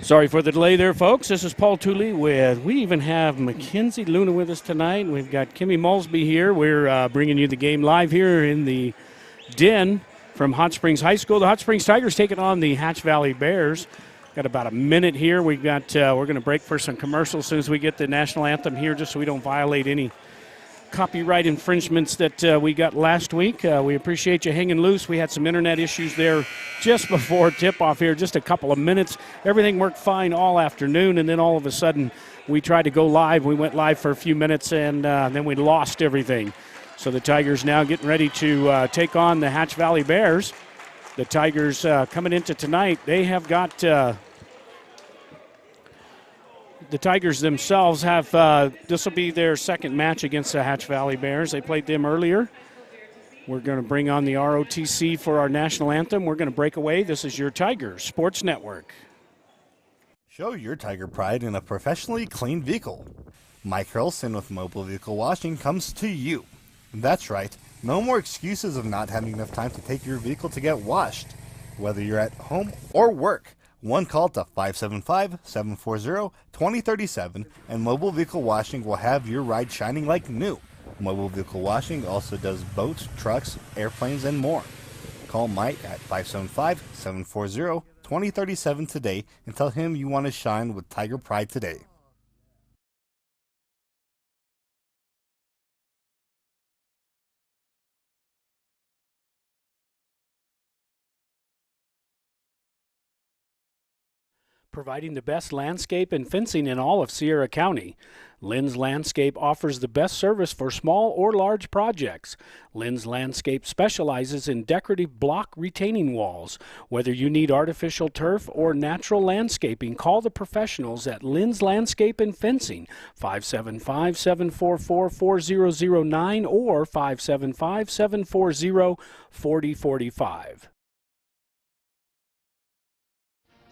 Sorry for the delay there, folks. This is Paul Tooley we even have Mackenzie Luna with us tonight. We've got Kimmy Mulsby here. We're bringing you the game live here in the den from Hot Springs High School. The Hot Springs Tigers taking on the Hatch Valley Bears. Got about a minute here. We're going to break for some commercials as soon as we get the national anthem here, just so we don't violate any copyright infringements that we got last week. We appreciate you hanging loose. We had some internet issues there just before tip-off here, just a couple of minutes. Everything worked fine all afternoon, and then all of a sudden we tried to go live. We went live for a few minutes, and then we lost everything. So the Tigers now getting ready to take on the Hatch Valley Bears. The Tigers coming into tonight, they have got... The Tigers themselves have, this will be their second match against the Hatch Valley Bears. They played them earlier. We're going to bring on the ROTC for our national anthem. We're going to break away. This is your Tigers Sports Network. Show your Tiger pride in a professionally cleaned vehicle. Mike Hurlson with Mobile Vehicle Washing comes to you. That's right, no more excuses of not having enough time to take your vehicle to get washed. Whether you're at home or work, one call to 575-740-2037 and Mobile Vehicle Washing will have your ride shining like new. Mobile Vehicle Washing also does boats, trucks, airplanes, and more. Call Mike at 575-740-2037 today and tell him you want to shine with Tiger Pride today. Providing the best landscape and fencing in all of Sierra County. Lynn's Landscape offers the best service for small or large projects. Lynn's Landscape specializes in decorative block retaining walls. Whether you need artificial turf or natural landscaping, call the professionals at Lynn's Landscape and Fencing, 575-744-4009 or 575-740-4045.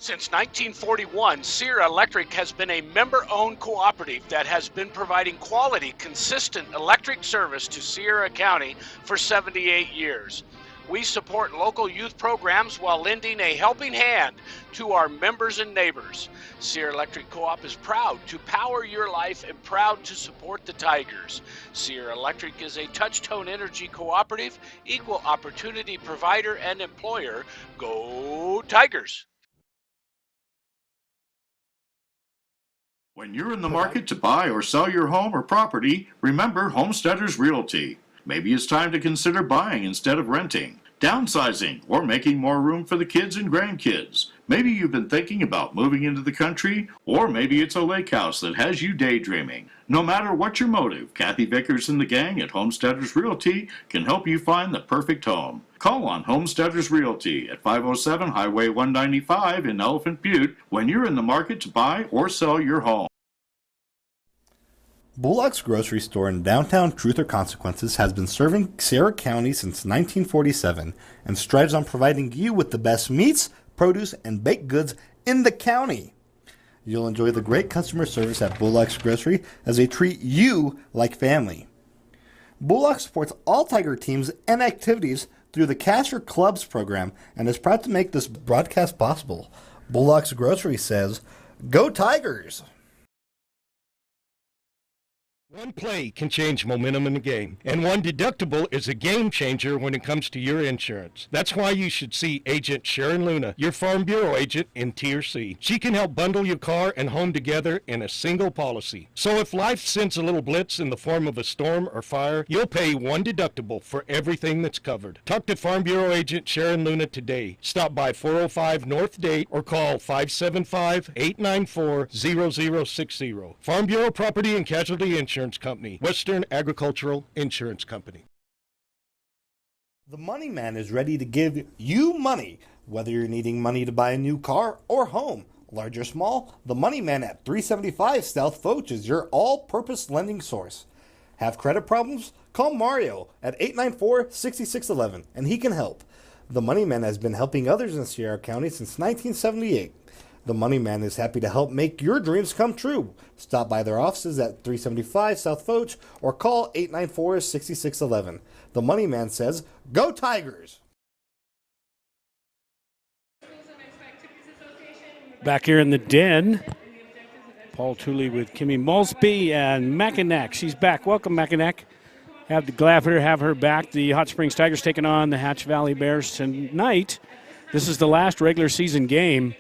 Since 1941, Sierra Electric has been a member-owned cooperative that has been providing quality, consistent electric service to Sierra County for 78 years. We support local youth programs while lending a helping hand to our members and neighbors. Sierra Electric Co-op is proud to power your life and proud to support the Tigers. Sierra Electric is a touch-tone energy cooperative, equal opportunity provider and employer. Go Tigers! When you're in the market to buy or sell your home or property, remember Homesteaders Realty. Maybe it's time to consider buying instead of renting, downsizing, or making more room for the kids and grandkids. Maybe you've been thinking about moving into the country, or maybe it's a lake house that has you daydreaming. No matter what your motive, Kathy Vickers and the gang at Homesteaders Realty can help you find the perfect home. Call on Homesteaders Realty at 507 Highway 195 in Elephant Butte when you're in the market to buy or sell your home. Bullock's Grocery Store in downtown Truth or Consequences has been serving Sierra County since 1947 and strives on providing you with the best meats, produce, and baked goods in the county. You'll enjoy the great customer service at Bullock's Grocery as they treat you like family. Bullock supports all Tiger teams and activities through the Cash or Clubs program and is proud to make this broadcast possible. Bullock's Grocery says, "Go Tigers!" One play can change momentum in the game, and one deductible is a game changer when it comes to your insurance. That's why you should see Agent Sharon Luna, your Farm Bureau agent in Tier C. She can help bundle your car and home together in a single policy. So if life sends a little blitz in the form of a storm or fire, you'll pay one deductible for everything that's covered. Talk to Farm Bureau agent Sharon Luna today. Stop by 405 North Date or call 575-894-0060. Farm Bureau Property and Casualty Insurance Company, Western Agricultural Insurance Company. The Money Man is ready to give you money, whether you're needing money to buy a new car or home. Large or small, the Money Man at 375 South Foch is your all-purpose lending source. Have credit problems? Call Mario at 894-6611 and he can help. The Money Man has been helping others in Sierra County since 1978. The Money Man is happy to help make your dreams come true. Stop by their offices at 375 South Foch or call 894-6611. The Money Man says, "Go Tigers!" Rules and Activities Association, Back here in the den, Paul Tooley with Kimmy Molsby and Mackinac. She's back. Welcome, Mackinac. Glad to have her back. The Hot Springs Tigers taking on the Hatch Valley Bears tonight. This is the last regular season game.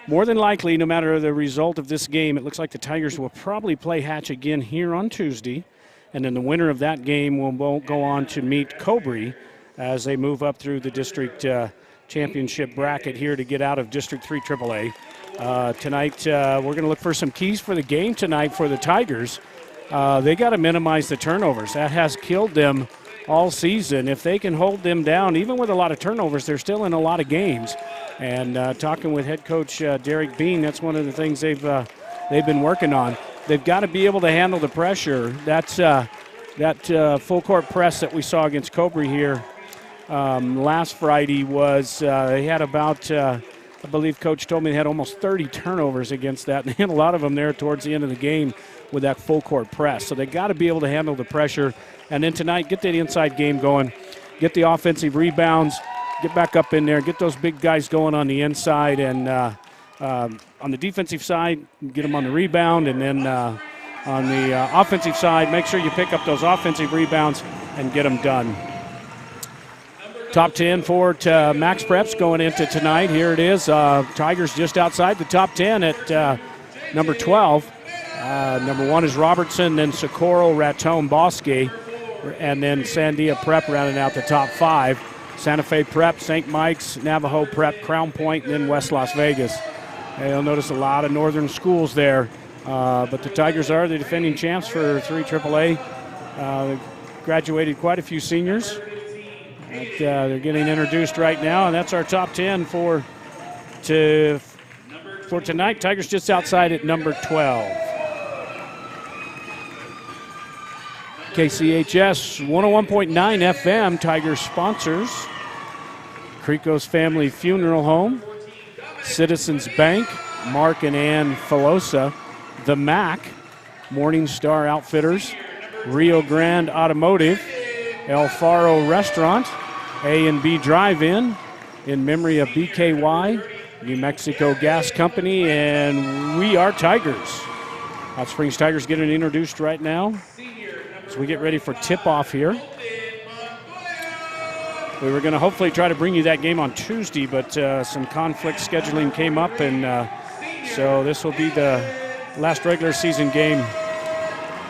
More than likely, no matter the result of this game, it looks like the Tigers will probably play Hatch again here on Tuesday. And then the winner of that game will go on to meet Cobury as they move up through the district championship bracket here to get out of District 3 AAA. Tonight, we're going to look for some keys for the game tonight for the Tigers. They got to minimize the turnovers. That has killed them all season. If they can hold them down, even with a lot of turnovers, they're still in a lot of games. And talking with head coach Derek Bean, that's one of the things they've been working on. They've got to be able to handle the pressure. That full court press that we saw against Cobury here last Friday was they had about I believe Coach told me they had almost 30 turnovers against that, and they had a lot of them there towards the end of the game with that full court press. So they got to be able to handle the pressure. And then tonight, get that inside game going, get the offensive rebounds, get back up in there, get those big guys going on the inside, and on the defensive side, get them on the rebound, and then on the offensive side, make sure you pick up those offensive rebounds and get them done. Top 10 for Max Preps going into tonight. Here it is. Tigers just outside the top 10 at number 12. Number 1 is Robertson, then Socorro, Raton, Bosque, and then Sandia Prep rounding out the top 5. Santa Fe Prep, St. Mike's, Navajo Prep, Crown Point, and then West Las Vegas. You'll notice a lot of northern schools there. But the Tigers are the defending champs for 3 AAA. Graduated quite a few seniors. They're getting introduced right now, and that's our top 10 for tonight. Tigers just outside at number 12. KCHS 101.9 FM, Tigers sponsors Creco's Family Funeral Home, Citizens Bank, Mark and Ann Filosa, The Mac, Morning Star Outfitters, Rio Grande Automotive, El Faro Restaurant, A&B Drive-In, in memory of BKY, New Mexico Gas Company, and We Are Tigers. Hot Springs Tigers getting introduced right now as we get ready for tip-off here. We were going to hopefully try to bring you that game on Tuesday, but some conflict scheduling came up, and so this will be the last regular season game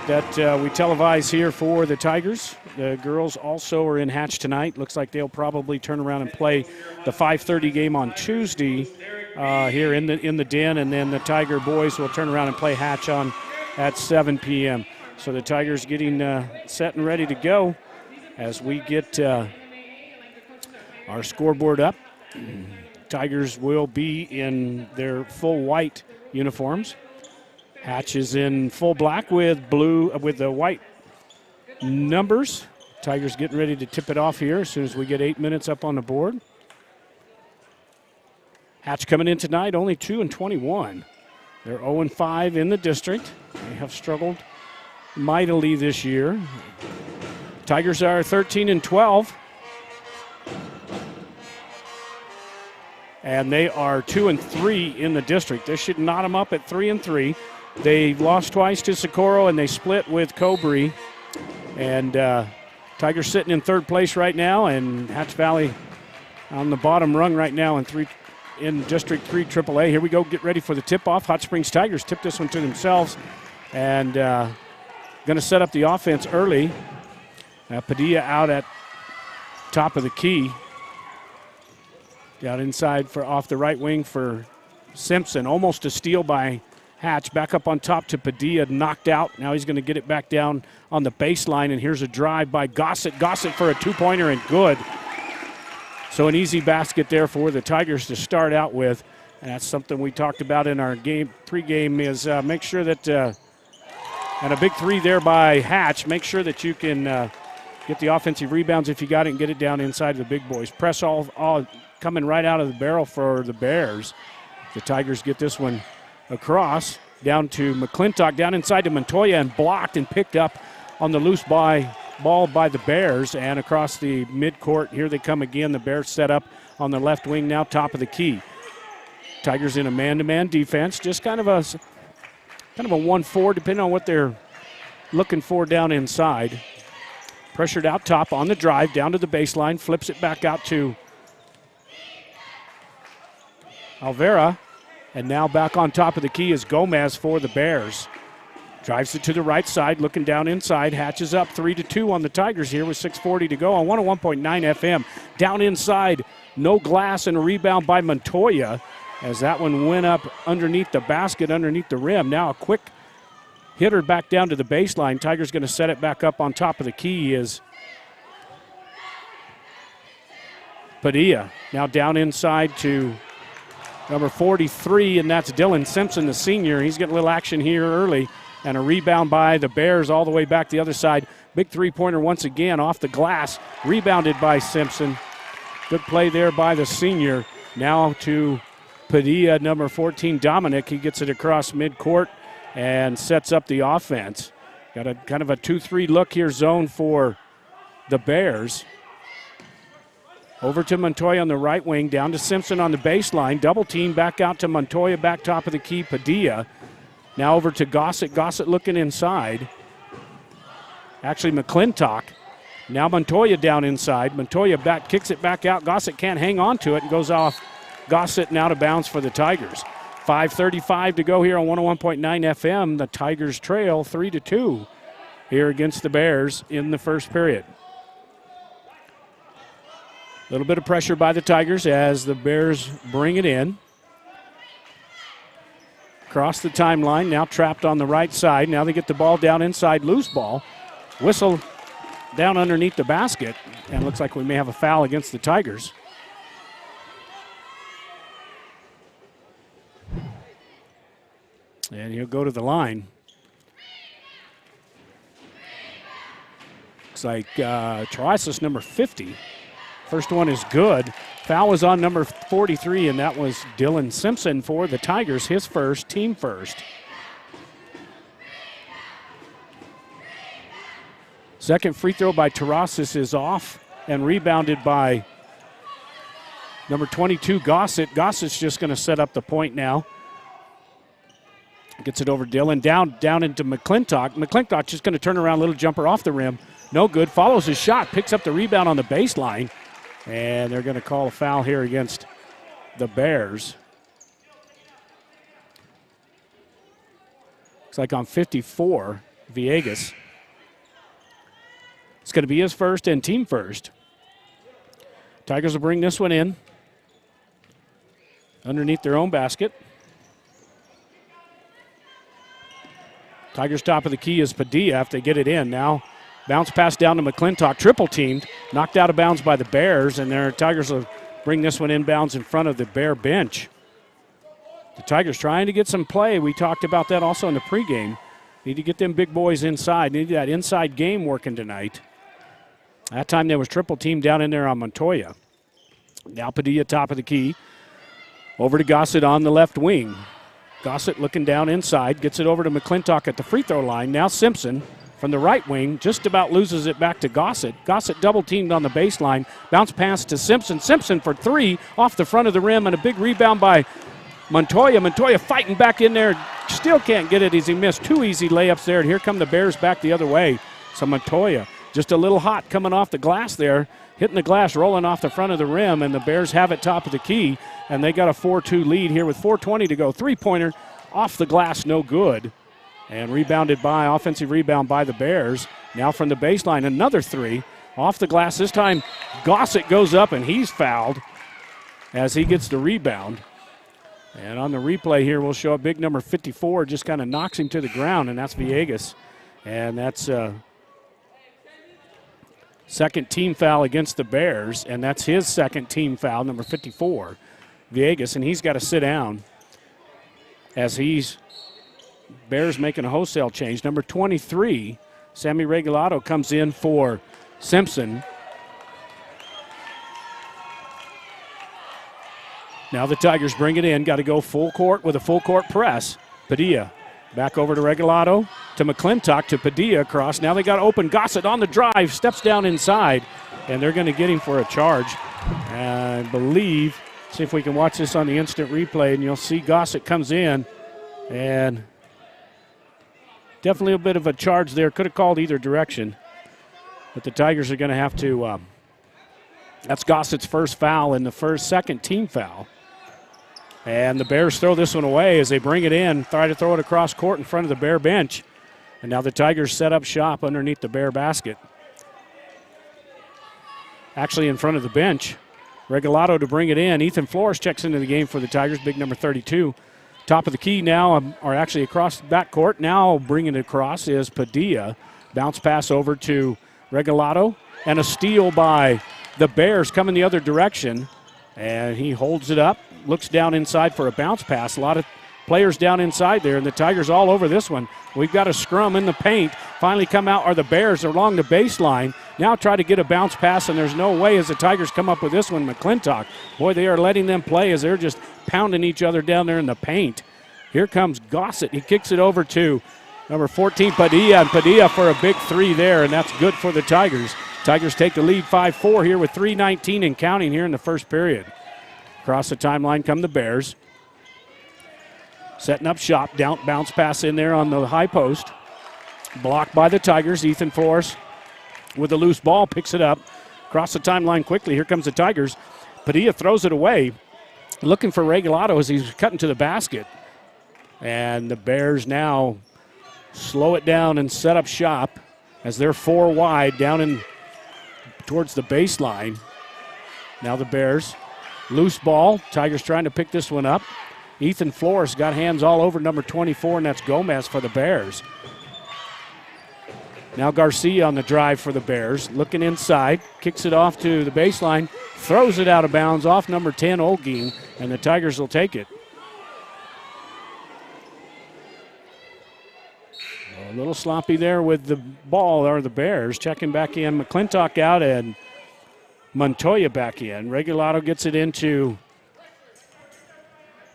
that we televise here for the Tigers. The girls also are in Hatch tonight. Looks like they'll probably turn around and play the 5:30 game on Tuesday here in the den, and then the Tiger boys will turn around and play Hatch on at 7 p.m. So the Tigers getting set and ready to go as we get our scoreboard up. Tigers will be in their full white uniforms. Hatch is in full black with the white numbers. Tigers getting ready to tip it off here as soon as we get 8 minutes up on the board. Hatch coming in tonight, only 2-21. They're 0-5 in the district. They have struggled mightily this year. Tigers are 13-12. And they are 2-3 in the district. This should knot them up at 3-3. They lost twice to Socorro, and they split with Cobury. And Tigers sitting in third place right now, and Hatch Valley on the bottom rung right now in District 3 AAA. Here we go, get ready for the tip-off. Hot Springs Tigers tip this one to themselves, and going to set up the offense early. Padilla out at top of the key. Down inside off the right wing for Simpson. Almost a steal by Hatch. Back up on top to Padilla, knocked out. Now he's going to get it back down on the baseline, and here's a drive by Gossett. Gossett for a two-pointer, and good. So an easy basket there for the Tigers to start out with. And that's something we talked about in our pregame is make sure that, and a big three there by Hatch, make sure that you can get the offensive rebounds if you got it and get it down inside of the big boys. Press all coming right out of the barrel for the Bears. The Tigers get this one across, down to McClintock, down inside to Montoya, and blocked and picked up on the loose ball by the Bears, and across the midcourt. Here they come again. The Bears set up on the left wing now, top of the key. Tigers in a man-to-man defense, just kind of a 1-4, depending on what they're looking for down inside. Pressured out top on the drive, down to the baseline, flips it back out to Alvera, and now back on top of the key is Gomez for the Bears. Drives it to the right side, looking down inside, hatches up 3-2 on the Tigers here with 6:40 to go on 101.9 FM. Down inside, no glass, and a rebound by Montoya as that one went up underneath the basket, underneath the rim. Now a quick hitter back down to the baseline. Tigers going to set it back up on top of the key is Padilla. Now down inside to number 43, and that's Dylan Simpson, the senior. He's getting a little action here early. And a rebound by the Bears all the way back the other side. Big three-pointer once again off the glass. Rebounded by Simpson. Good play there by the senior. Now to Padilla, number 14, Dominic. He gets it across midcourt and sets up the offense. Got a kind of a 2-3 look here zone for the Bears. Over to Montoya on the right wing. Down to Simpson on the baseline. Double team back out to Montoya, back top of the key, Padilla. Now over to Gossett. Gossett looking inside. Actually, McClintock. Now Montoya down inside. Montoya back, kicks it back out. Gossett can't hang on to it and goes off Gossett and out of bounds for the Tigers. 5:35 to go here on 101.9 FM. The Tigers trail 3-2 here against the Bears in the first period. A little bit of pressure by the Tigers as the Bears bring it in. Across the timeline, now trapped on the right side. Now they get the ball down inside, loose ball. Whistle down underneath the basket, and looks like we may have a foul against the Tigers. And he'll go to the line. Looks like Terrasis, number 50. First one is good. Foul was on number 43, and that was Dylan Simpson for the Tigers, his first, team first. Second free throw by Terrasis is off and rebounded by number 22, Gossett. Gossett's just going to set up the point now. Gets it over Dylan, down into McClintock. McClintock just going to turn around, little jumper off the rim. No good, follows his shot, picks up the rebound on the baseline. And they're going to call a foul here against the Bears. Looks like on 54, Villegas. It's going to be his first and team first. Tigers will bring this one in underneath their own basket. Tigers top of the key is Padilla if they get it in. Now bounce pass down to McClintock, triple teamed, knocked out of bounds by the Bears, and their Tigers will bring this one inbounds in front of the Bear bench. The Tigers trying to get some play. We talked about that also in the pregame. Need to get them big boys inside. Need that inside game working tonight. That time there was triple team down in there on Montoya. Now Padilla top of the key. Over to Gossett on the left wing. Gossett looking down inside, gets it over to McClintock at the free throw line. Now Simpson from the right wing, just about loses it back to Gossett. Gossett double teamed on the baseline. Bounce pass to Simpson. Simpson for three off the front of the rim, and a big rebound by Montoya. Montoya fighting back in there. Still can't get it as he missed two easy layups there, and here come the Bears back the other way. So Montoya just a little hot coming off the glass there, hitting the glass, rolling off the front of the rim, and the Bears have it top of the key, and they got a 4-2 lead here with 4:20 to go. Three-pointer off the glass, no good. And rebounded by, offensive rebound by the Bears. Now from the baseline, another three. Off the glass, this time Gossett goes up and he's fouled as he gets the rebound. And on the replay here, we'll show a big number 54, just kind of knocks him to the ground, and that's Villegas. And that's second team foul against the Bears, and that's his second team foul, number 54, Villegas, and he's got to sit down as Bears making a wholesale change. Number 23, Sammy Regalado comes in for Simpson. Now the Tigers bring it in. Got to go full court with a full court press. Padilla back over to Regalado, to McClintock, to Padilla across. Now they got open. Gossett on the drive, steps down inside, and they're going to get him for a charge. I believe See if we can watch this on the instant replay, and you'll see Gossett comes in, and definitely a bit of a charge there. Could have called either direction, but the Tigers are going to have to. That's Gossett's first foul and the second team foul. And the Bears throw this one away as they bring it in, try to throw it across court in front of the Bear bench. And now the Tigers set up shop underneath the Bear basket. Actually in front of the bench. Regalado to bring it in. Ethan Flores checks into the game for the Tigers, big number 32. Top of the key now, or actually across the backcourt. Now bringing it across is Padilla. Bounce pass over to Regalado. And a steal by the Bears coming the other direction. And he holds it up, looks down inside for a bounce pass. A lot of players down inside there, and the Tigers all over this one. We've got a scrum in the paint. Finally come out are the Bears along the baseline. Now try to get a bounce pass, and there's no way as the Tigers come up with this one. McClintock, boy, they are letting them play as they're just pounding each other down there in the paint. Here comes Gossett. He kicks it over to number 14, Padilla, and Padilla for a big three there, and that's good for the Tigers. Tigers take the lead 5-4 here with 3:19 and counting here in the first period. Across the timeline come the Bears. Setting up shop, down, bounce pass in there on the high post. Blocked by the Tigers. Ethan Flores with a loose ball, picks it up. Across the timeline quickly, here comes the Tigers. Padilla throws it away, looking for Regalado as he's cutting to the basket. And the Bears now slow it down and set up shop as they're 4 wide down in towards the baseline. Now the Bears. Loose ball. Tigers trying to pick this one up. Ethan Flores got hands all over number 24, and that's Gomez for the Bears. Now Garcia on the drive for the Bears. Looking inside. Kicks it off to the baseline. Throws it out of bounds off number 10, Olguin, and the Tigers will take it. A little sloppy there with the ball, or the Bears. Checking back in. McClintock out and Montoya back in. Regalado gets it into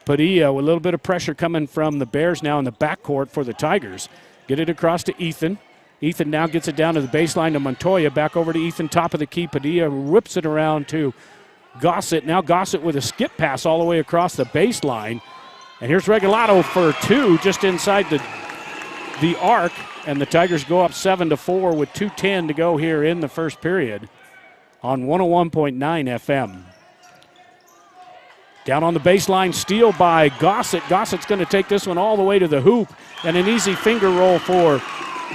Padilla with a little bit of pressure coming from the Bears now in the backcourt for the Tigers. Get it across to Ethan. Ethan now gets it down to the baseline to Montoya. Back over to Ethan, top of the key. Padilla whips it around to Gossett. Now Gossett with a skip pass all the way across the baseline. And here's Regalado for 2 just inside the arc, and the Tigers go up 7-4 with 2:10 to go here in the first period on 101.9 FM. Down on the baseline, steal by Gossett. Gossett's going to take this one all the way to the hoop, and an easy finger roll for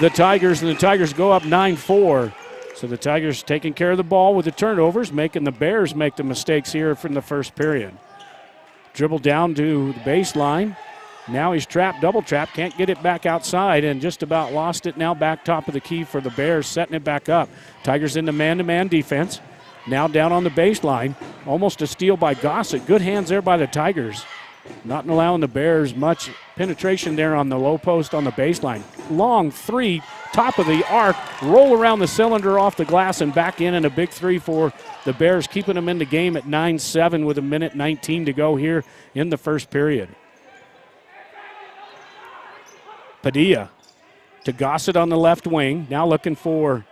the Tigers, and the Tigers go up 9-4. So the Tigers taking care of the ball with the turnovers, making the Bears make the mistakes here from the first period. Dribble down to the baseline. Now he's trapped, double trapped, can't get it back outside, and just about lost it. Now back top of the key for the Bears, setting it back up. Tigers into man-to-man defense. Now down on the baseline, almost a steal by Gossett. Good hands there by the Tigers. Not allowing the Bears much penetration there on the low post on the baseline. Long three, top of the arc, roll around the cylinder off the glass and back in, and a big three for the Bears, keeping them in the game at 9-7 with 1:19 to go here in the first period. Padilla to Gossett on the left wing. Now looking for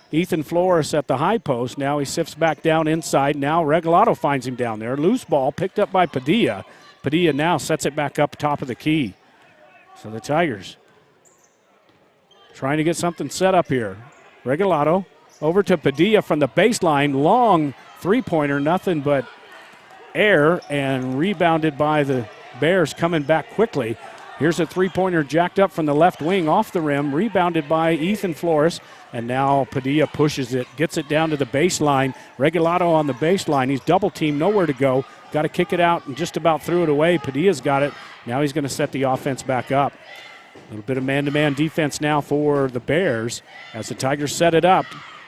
Ethan Flores at the high post. Now he sifts back down inside. Now Regalado finds him down there. Loose ball picked up by Padilla. Padilla now sets it back up top of the key. So the Tigers trying to get something set up here. Regalado over to Padilla from the baseline. Long three-pointer, nothing but air, and rebounded by the Bears coming back quickly. Here's a three-pointer jacked up from the left wing off the rim, rebounded by Ethan Flores, and now Padilla pushes it, gets it down to the baseline. Regalado on the baseline. He's double-teamed, nowhere to go. Got to kick it out and just about threw it away. Padilla's got it. Now he's going to set the offense back up. A little bit of man-to-man defense now for the Bears as the Tigers set it up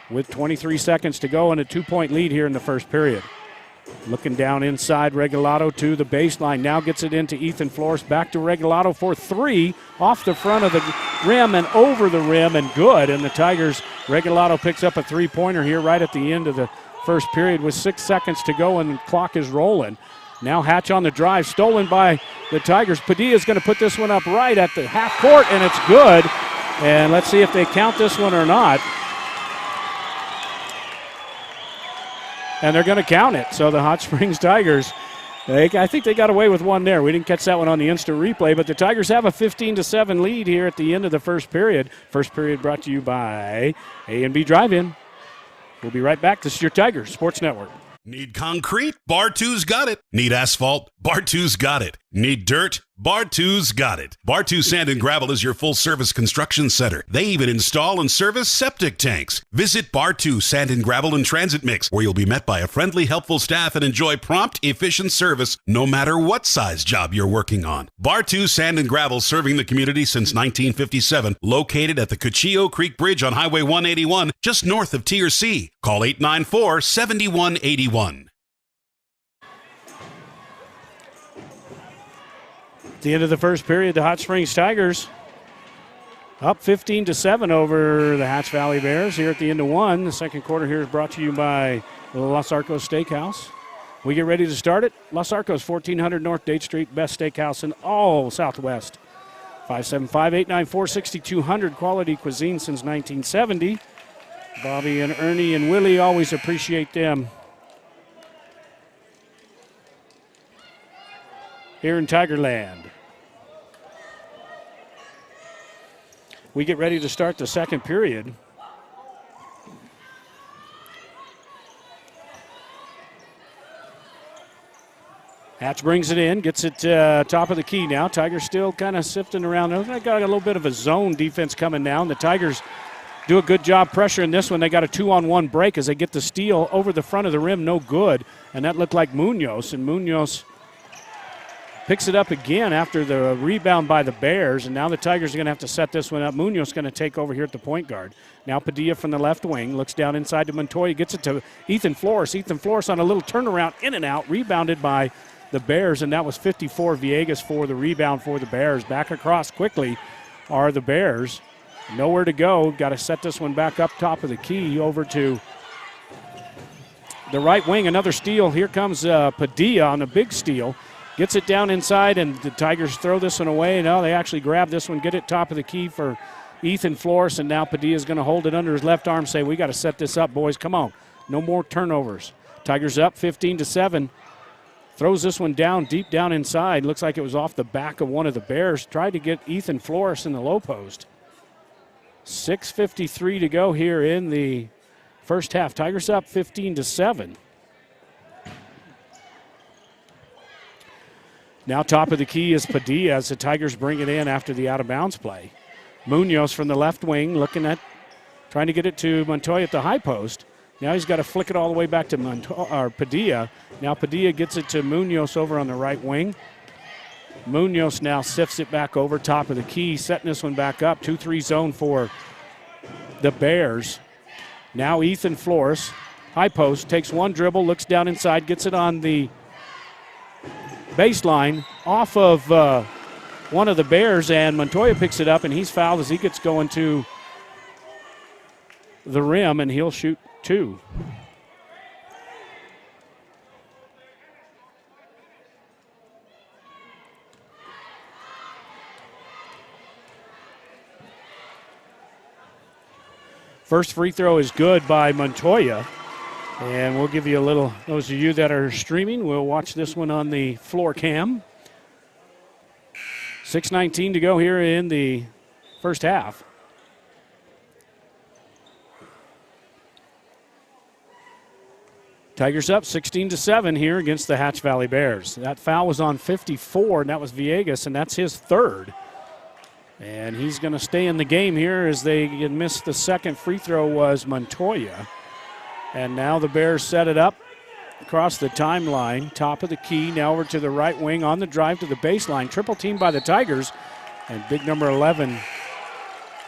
with 23 seconds to go and a 2-point lead here in the first period. Looking down inside, Regalado to the baseline. Now gets it into Ethan Flores. Back to Regalado for 3. Off the front of the rim and over the rim, and good. And the Tigers, Regalado picks up a three-pointer here right at the end of the first period with 6 seconds to go, and the clock is rolling. Now Hatch on the drive, stolen by the Tigers. Padilla's going to put this one up right at the half court, and it's good. And let's see if they count this one or not. And they're going to count it. So the Hot Springs Tigers I think they got away with one there. We didn't catch that one on the instant replay, but the Tigers have a 15-7 lead here at the end of the first period. First period brought to you by A&B Drive-In. We'll be right back. This is your Tigers Sports Network. Need concrete? Bar 2's got it. Need asphalt? Bar 2's got it. Need dirt? Bar 2's got it. Bar 2 Sand and Gravel is your full-service construction center. They even install and service septic tanks. Visit Bar 2 Sand and Gravel and Transit Mix, where you'll be met by a friendly, helpful staff and enjoy prompt, efficient service no matter what size job you're working on. Bar 2 Sand and Gravel, serving the community since 1957, located at the Cuchillo Creek Bridge on Highway 181, just north of TRC. Call 894-7181. At the end of the first period, the Hot Springs Tigers up 15-7 over the Hatch Valley Bears here at the end of one. The second quarter here is brought to you by Los Arcos Steakhouse. We get ready to start it. Los Arcos, 1400 North Date Street, best steakhouse in all Southwest. 575-894-6200, quality cuisine since 1970. Bobby and Ernie and Willie, always appreciate them. Here in Tigerland. We get ready to start the second period. Hatch brings it in, gets it top of the key now. Tigers still kind of sifting around. They got a little bit of a zone defense coming down. The Tigers do a good job pressuring this one. They got a 2-on-1 break as they get the steal over the front of the rim, no good. And that looked like Munoz, and Munoz picks it up again after the rebound by the Bears, and now the Tigers are going to have to set this one up. Munoz going to take over here at the point guard. Now Padilla from the left wing looks down inside to Montoya, gets it to Ethan Flores. Ethan Flores on a little turnaround, in and out, rebounded by the Bears, and that was 54 Villegas for the rebound for the Bears. Back across quickly are the Bears. Nowhere to go. Got to set this one back up top of the key over to the right wing. Another steal. Here comes Padilla on a big steal. Gets it down inside, and the Tigers throw this one away. No, they actually grab this one, get it top of the key for Ethan Flores, and now Padilla's going to hold it under his left arm, say, we got to set this up, boys. Come on. No more turnovers. Tigers up 15-7. Throws this one down, deep down inside. Looks like it was off the back of one of the Bears. Tried to get Ethan Flores in the low post. 6:53 to go here in the first half. Tigers up 15-7. Now top of the key is Padilla as the Tigers bring it in after the out-of-bounds play. Munoz from the left wing looking at, trying to get it to Montoya at the high post. Now he's got to flick it all the way back to Padilla. Now Padilla gets it to Munoz over on the right wing. Munoz now sifts it back over top of the key, setting this one back up. 2-3 zone for the Bears. Now Ethan Flores, high post, takes one dribble, looks down inside, gets it on the baseline off of one of the Bears, and Montoya picks it up, and he's fouled as he gets going to the rim, and he'll shoot two. First free throw is good by Montoya. And we'll give you a little, those of you that are streaming, we'll watch this one on the floor cam. 6:19 to go here in the first half. Tigers up 16-7 here against the Hatch Valley Bears. That foul was on 54, and that was Villegas, and that's his third. And he's going to stay in the game here as they missed the second free throw was Montoya. And now the Bears set it up across the timeline, top of the key, now over to the right wing on the drive to the baseline. Triple team by the Tigers, and big number 11,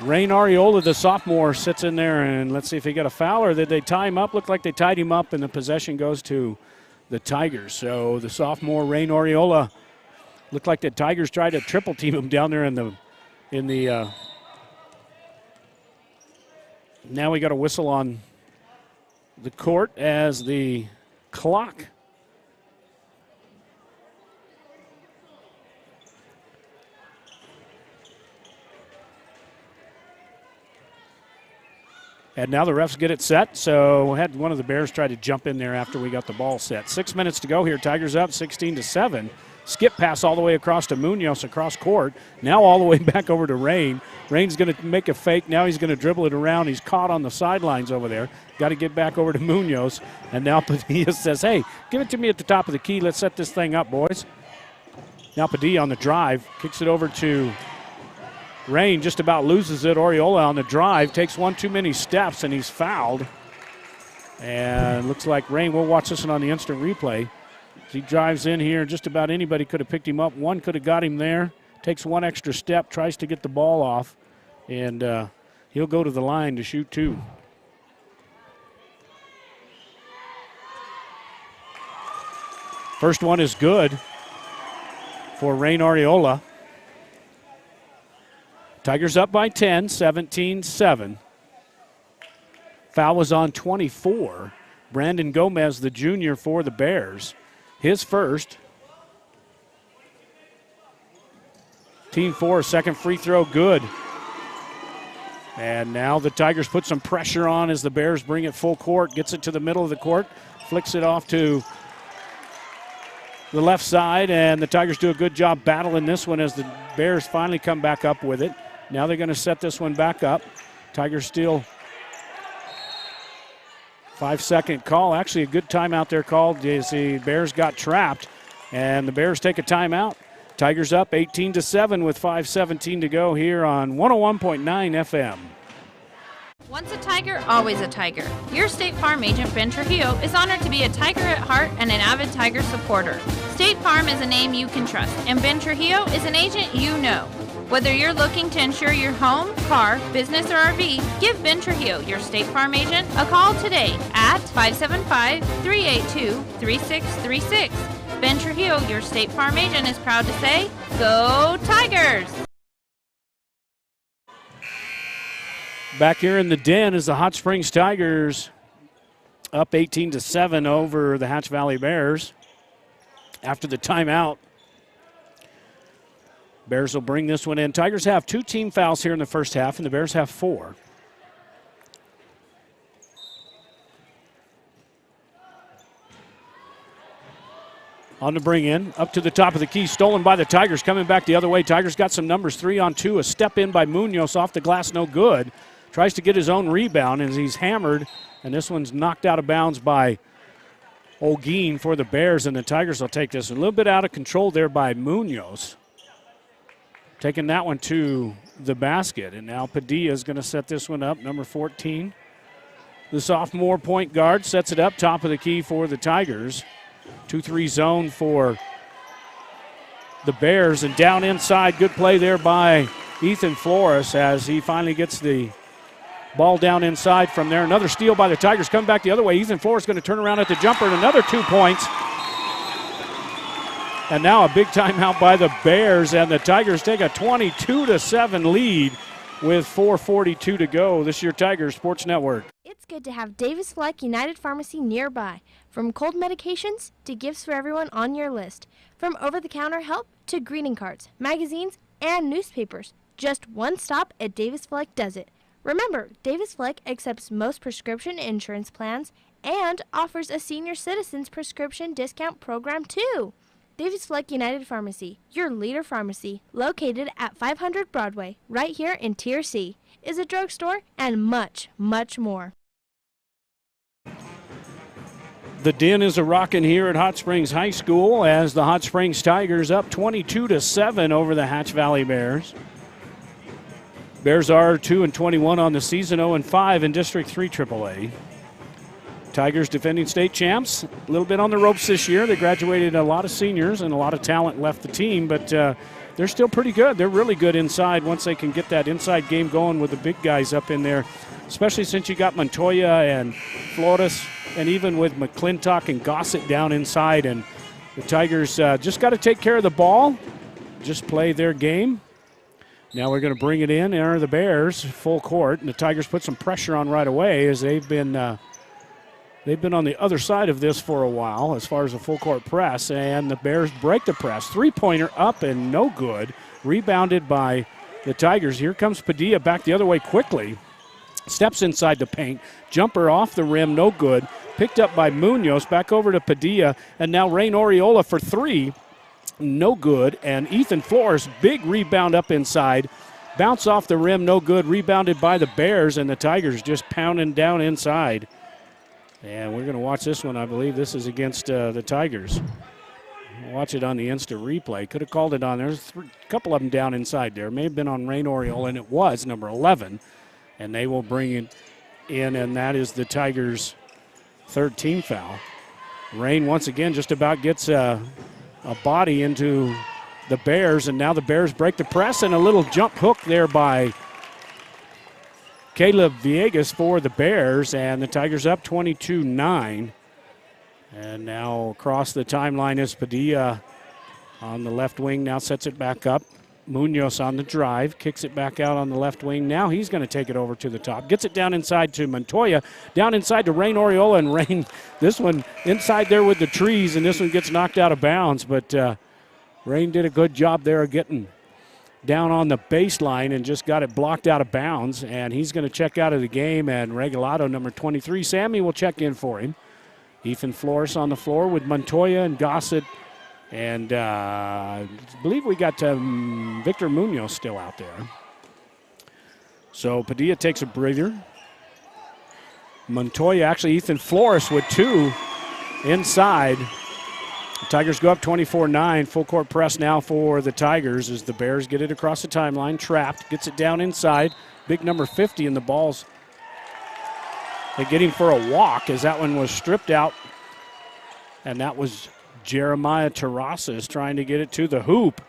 Rain Ariola, the sophomore, sits in there, and let's see if he got a foul or did they tie him up. Looked like they tied him up, and the possession goes to the Tigers. So the sophomore, Rain Ariola, looked like the Tigers tried to triple team him down there in the now we got a whistle on the court as the clock And now the refs get it set, so had one of the Bears try to jump in there after we got the ball set. 6 minutes to go here. Tigers up 16-7. Skip pass all the way across to Munoz across court. Now all the way back over to Rain. Rain's going to make a fake. Now he's going to dribble it around. He's caught on the sidelines over there. Got to get back over to Munoz. And now Padilla says, hey, give it to me at the top of the key. Let's set this thing up, boys. Now Padilla on the drive. Kicks it over to Rain. Just about loses it. Oriola on the drive. Takes one too many steps, and he's fouled. And looks like Rain, we'll watch this one on the instant replay. He drives in here. Just about anybody could have picked him up. One could have got him there. Takes one extra step, tries to get the ball off, and he'll go to the line to shoot two. First one is good for Rain Oriola. Tigers up by 10, 17-7. Foul was on 24. Brandon Gomez, the junior for the Bears. His first. Team 4, second free throw, good. And now the Tigers put some pressure on as the Bears bring it full court. Gets it to the middle of the court. Flicks it off to the left side. And the Tigers do a good job battling this one as the Bears finally come back up with it. Now they're going to set this one back up. Tigers still 5-second call. Actually, a good timeout there called as the Bears got trapped, and the Bears take a timeout. Tigers up 18-7 with 5:17 to go here on 101.9 FM. Once a Tiger, always a Tiger. Your State Farm agent, Ben Trujillo, is honored to be a Tiger at heart and an avid Tiger supporter. State Farm is a name you can trust, and Ben Trujillo is an agent you know. Whether you're looking to insure your home, car, business, or RV, give Ben Trujillo, your State Farm agent, a call today at 575-382-3636. Ben Trujillo, your State Farm agent, is proud to say, Go Tigers! Back here in the den is the Hot Springs Tigers up 18-7 over the Hatch Valley Bears. After the timeout, Bears will bring this one in. Tigers have 2 team fouls here in the first half, and the Bears have 4. On the bring in, up to the top of the key, stolen by the Tigers, coming back the other way. Tigers got some numbers, 3-on-2, a step in by Munoz off the glass, no good. Tries to get his own rebound, and he's hammered, and this one's knocked out of bounds by Olguin for the Bears, and the Tigers will take this. A little bit out of control there by Munoz. Taking that one to the basket, and now Padilla is going to set this one up, number 14. The sophomore point guard sets it up, top of the key for the Tigers. 2-3 zone for the Bears, and down inside, good play there by Ethan Flores as he finally gets the ball down inside from there. Another steal by the Tigers, coming back the other way. Ethan Flores going to turn around at the jumper, and another 2 points. And now a big timeout by the Bears, and the Tigers take a 22-7 lead with 4:42 to go. This is your Tigers Sports Network. It's good to have Davis Fleck United Pharmacy nearby. From cold medications to gifts for everyone on your list. From over-the-counter help to greeting cards, magazines, and newspapers. Just one stop at Davis Fleck does it. Remember, Davis Fleck accepts most prescription insurance plans and offers a senior citizens prescription discount program too. Davis Fleck United Pharmacy, your leader pharmacy, located at 500 Broadway, right here in Tier C, is a drugstore and much, much more. The Den is a rockin' here at Hot Springs High School as the Hot Springs Tigers up 22-7 over the Hatch Valley Bears. Bears are 2-21 on the season, 0-5 in District 3 AAA. Tigers defending state champs, a little bit on the ropes this year. They graduated a lot of seniors and a lot of talent left the team, but they're still pretty good. They're really good inside once they can get that inside game going with the big guys up in there, especially since you got Montoya and Flores and even with McClintock and Gossett down inside. And the Tigers just got to take care of the ball, just play their game. Now we're going to bring it in, enter the Bears full court, and the Tigers put some pressure on right away as they've been on the other side of this for a while as far as a full court press, and the Bears break the press. Three-pointer up and no good. Rebounded by the Tigers. Here comes Padilla back the other way quickly. steps inside the paint, jumper off the rim, no good. Picked up by Munoz, back over to Padilla, and now Rain Oriola for three, no good. And Ethan Flores, big rebound up inside, bounce off the rim, no good. Rebounded by the Bears, and the Tigers just pounding down inside. And we're going to watch this one. I believe this is against the Tigers. Watch it on the Insta replay. Could have called it on. There's a couple of them down inside there. May have been on Rain Oriola, and it was number 11. And they will bring it in, and that is the Tigers' third team foul. Rain once again just about gets a body into the Bears, and now the Bears break the press, and a little jump hook there by Caleb Villegas for the Bears, and the Tigers up 22-9. And now across the timeline is Padilla on the left wing, now sets it back up. Munoz on the drive, kicks it back out on the left wing. Now he's going to take it over to the top. Gets it down inside to Montoya, down inside to Rain Oriola, and Rain, this one inside there with the trees, and this one gets knocked out of bounds. But Rain did a good job there of getting down on the baseline and just got it blocked out of bounds, and he's going to check out of the game, and Regalado, number 23, Sammy will check in for him. Ethan Flores on the floor with Montoya and Gossett. And I believe we got Victor Munoz still out there. So Padilla takes a breather. Montoya, actually Ethan Flores with two inside. The Tigers go up 24-9. Full court press now for the Tigers as the Bears get it across the timeline. Trapped, gets it down inside. Big number 50 in the balls. They get him for a walk as that one was stripped out. And that was Jeremiah Terrasas trying to get it to the hoop.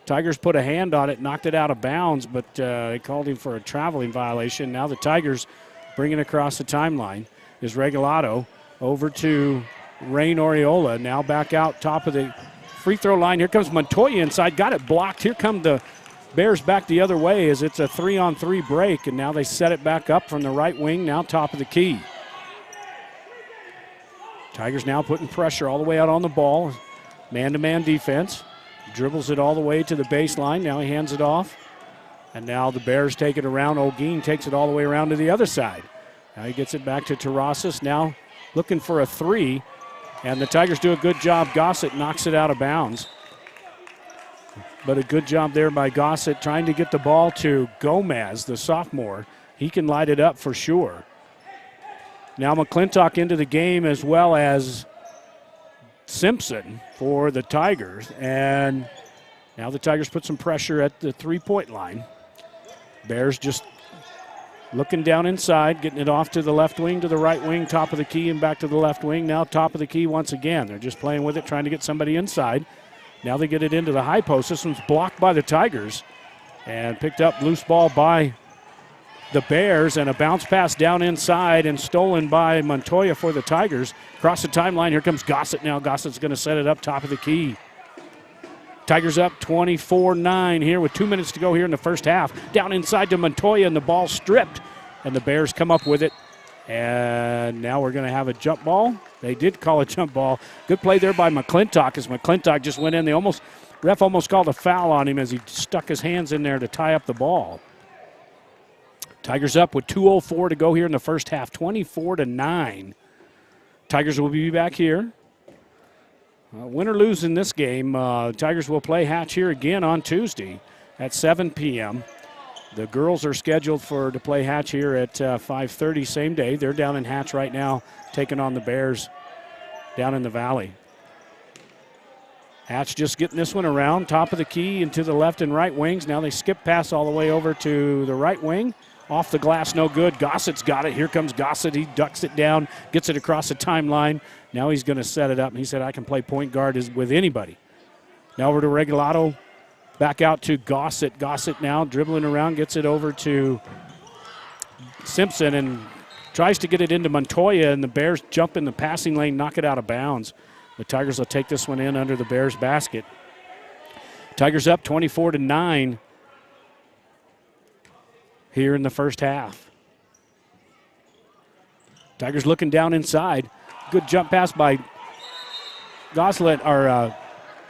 Tigers put a hand on it, knocked it out of bounds, but they called him for a traveling violation. Now the Tigers bring it across the timeline. Is Regalado over to Rain Oriola. Now back out top of the free throw line. Here comes Montoya inside. Got it blocked. Here come the Bears back the other way as it's a 3-on-3 break, and now they set it back up from the right wing, now top of the key. Tigers now putting pressure all the way out on the ball. Man-to-man defense. Dribbles it all the way to the baseline. Now he hands it off. And now the Bears take it around. Olguin takes it all the way around to the other side. Now he gets it back to Terrasas. Now looking for a three. And the Tigers do a good job. Gossett knocks it out of bounds. But a good job there by Gossett trying to get the ball to Gomez, the sophomore. He can light it up for sure. Now McClintock into the game as well as Simpson for the Tigers. And now the Tigers put some pressure at the three-point line. Bears just looking down inside, getting it off to the left wing, to the right wing, top of the key, and back to the left wing. Now top of the key once again. They're just playing with it, trying to get somebody inside. Now they get it into the high post. This one's blocked by the Tigers and picked up loose ball by the Bears, and a bounce pass down inside and stolen by Montoya for the Tigers. Across the timeline, here comes Gossett now. Gossett's going to set it up top of the key. Tigers up 24-9 here with 2 minutes to go here in the first half. Down inside to Montoya, and the ball stripped, and the Bears come up with it. And now we're going to have a jump ball. They did call a jump ball. Good play there by McClintock as McClintock just went in. Ref almost called a foul on him as he stuck his hands in there to tie up the ball. Tigers up with 2:04 to go here in the first half, 24-9. Tigers will be back here. Win or lose in this game, Tigers will play Hatch here again on Tuesday at 7 p.m. The girls are scheduled to play Hatch here at 5:30 same day. They're down in Hatch right now, taking on the Bears down in the Valley. Hatch just getting this one around, top of the key into the left and right wings. Now they skip pass all the way over to the right wing. Off the glass, no good. Gossett's got it. Here comes Gossett. He ducks it down, gets it across the timeline. Now he's going to set it up. And he said, I can play point guard with anybody. Now over to Regalado. Back out to Gossett. Gossett now dribbling around, gets it over to Simpson and tries to get it into Montoya, and the Bears jump in the passing lane, knock it out of bounds. The Tigers will take this one in under the Bears basket. Tigers up 24-9 here in the first half. Tigers looking down inside. Good jump pass by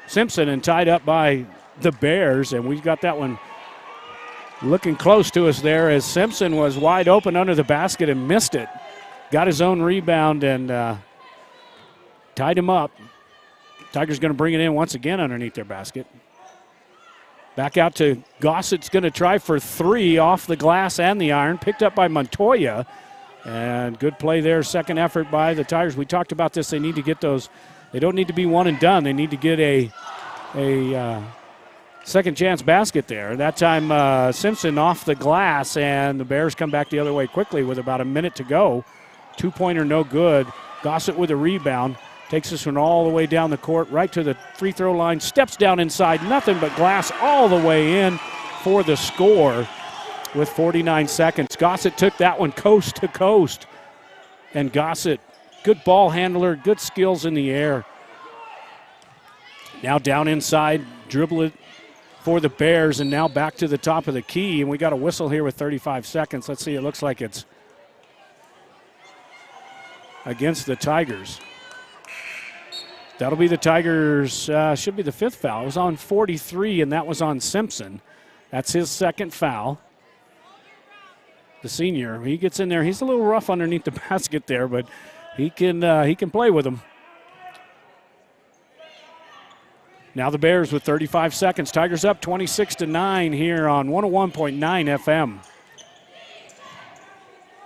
Simpson and tied up by the Bears, and we've got that one looking close to us there as Simpson was wide open under the basket and missed it. Got his own rebound and tied him up. Tigers going to bring it in once again underneath their basket. Back out to Gossett's going to try for three off the glass and the iron. Picked up by Montoya. And good play there, second effort by the Tigers. We talked about this. They need to get those. They don't need to be one and done. They need to get a second chance basket there. That time Simpson off the glass, and the Bears come back the other way quickly with about a minute to go. Two-pointer no good. Gossett with a rebound. Takes this one all the way down the court, right to the free throw line. Steps down inside. Nothing but glass all the way in for the score with 49 seconds. Gossett took that one coast to coast. And Gossett, good ball handler, good skills in the air. Now down inside, dribble it for the Bears, and now back to the top of the key. And we got a whistle here with 35 seconds. Let's see, it looks like it's against the Tigers. That'll be the Tigers, should be the fifth foul. It was on 43, and that was on Simpson. That's his second foul. The senior, he gets in there. He's a little rough underneath the basket there, but he can play with him. Now the Bears with 35 seconds. Tigers up 26-9 here on 101.9 FM.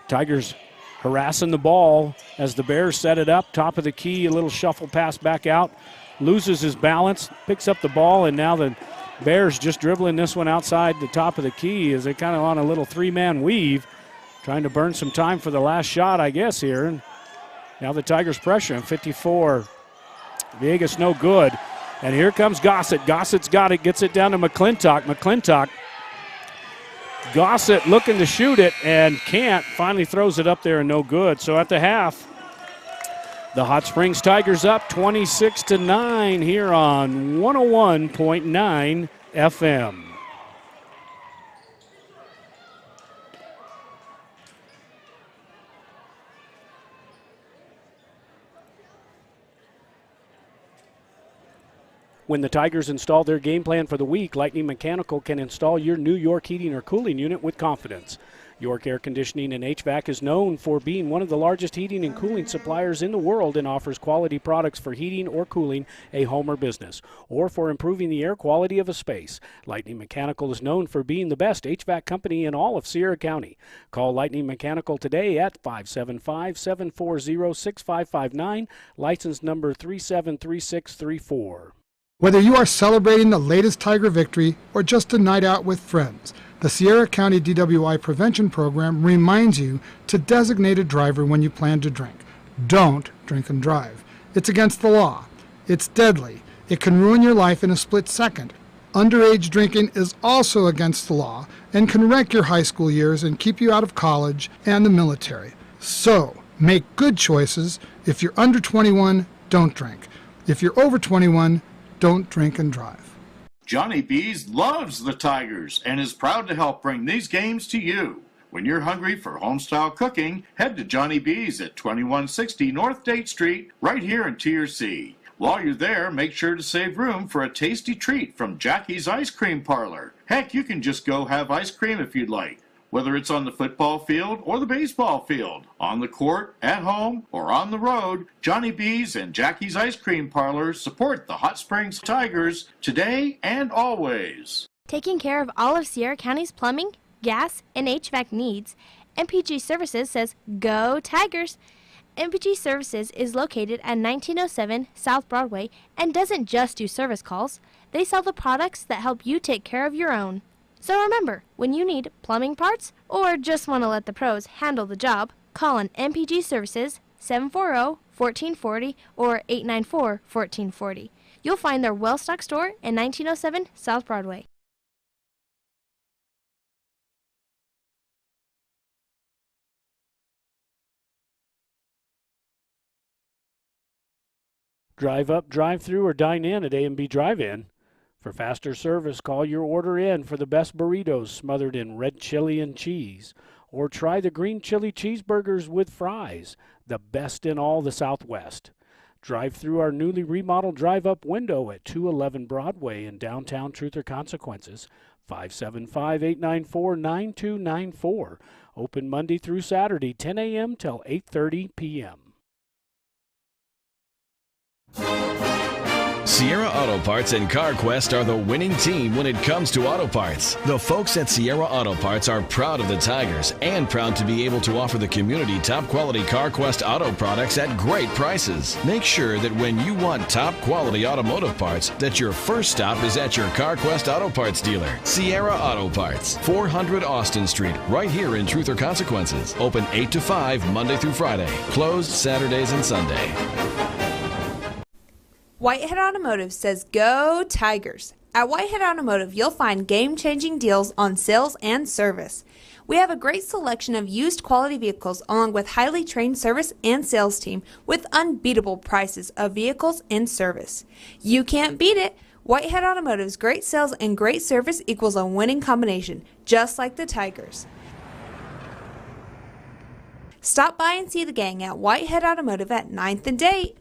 Tigers harassing the ball as the Bears set it up. Top of the key, a little shuffle pass back out. Loses his balance, picks up the ball, and now the Bears just dribbling this one outside the top of the key as they kind of on a little three-man weave, trying to burn some time for the last shot, I guess, here. And now the Tigers pressuring, 54. Vegas no good. And here comes Gossett. Gossett's got it, gets it down to McClintock. McClintock, Gossett looking to shoot it and can't. Finally throws it up there and no good. So at the half, the Hot Springs Tigers up 26-9 here on 101.9 FM. When the Tigers install their game plan for the week, Lightning Mechanical can install your new York heating or cooling unit with confidence. York Air Conditioning and HVAC is known for being one of the largest heating and cooling suppliers in the world and offers quality products for heating or cooling a home or business, or for improving the air quality of a space. Lightning Mechanical is known for being the best HVAC company in all of Sierra County. Call Lightning Mechanical today at 575-740-6559, license number 373634. Whether you are celebrating the latest Tiger victory or just a night out with friends, the Sierra County DWI Prevention Program reminds you to designate a driver when you plan to drink. Don't drink and drive. It's against the law. It's deadly. It can ruin your life in a split second. Underage drinking is also against the law and can wreck your high school years and keep you out of college and the military. So, make good choices. If you're under 21, don't drink. If you're over 21, don't drink and drive. Johnny B's loves the Tigers and is proud to help bring these games to you. When you're hungry for home-style cooking, head to Johnny B's at 2160 North Date Street, right here in TRC. While you're there, make sure to save room for a tasty treat from Jackie's Ice Cream Parlor. Heck, you can just go have ice cream if you'd like. Whether it's on the football field or the baseball field, on the court, at home, or on the road, Johnny B's and Jackie's Ice Cream Parlor support the Hot Springs Tigers today and always. Taking care of all of Sierra County's plumbing, gas, and HVAC needs, MPG Services says, Go Tigers! MPG Services is located at 1907 South Broadway and doesn't just do service calls. They sell the products that help you take care of your own. So remember, when you need plumbing parts or just want to let the pros handle the job, call on MPG Services 740-1440 or 894-1440. You'll find their well-stocked store in 1907 South Broadway. Drive up, drive through, or dine in at A&B Drive-In. For faster service, call your order in for the best burritos smothered in red chili and cheese. Or try the green chili cheeseburgers with fries, the best in all the Southwest. Drive through our newly remodeled drive-up window at 211 Broadway in downtown Truth or Consequences. 575-894-9294. Open Monday through Saturday, 10 a.m. till 8:30 p.m. Sierra Auto Parts and CarQuest are the winning team when it comes to auto parts. The folks at Sierra Auto Parts are proud of the Tigers and proud to be able to offer the community top-quality CarQuest auto products at great prices. Make sure that when you want top-quality automotive parts, that your first stop is at your CarQuest Auto Parts dealer. Sierra Auto Parts, 400 Austin Street, right here in Truth or Consequences. Open 8 to 5 Monday through Friday. Closed Saturdays and Sunday. Whitehead Automotive says go Tigers. At Whitehead Automotive, you'll find game-changing deals on sales and service. We have a great selection of used quality vehicles along with highly trained service and sales team with unbeatable prices of vehicles and service. You can't beat it. Whitehead Automotive's great sales and great service equals a winning combination, just like the Tigers. Stop by and see the gang at Whitehead Automotive at 9th and Date.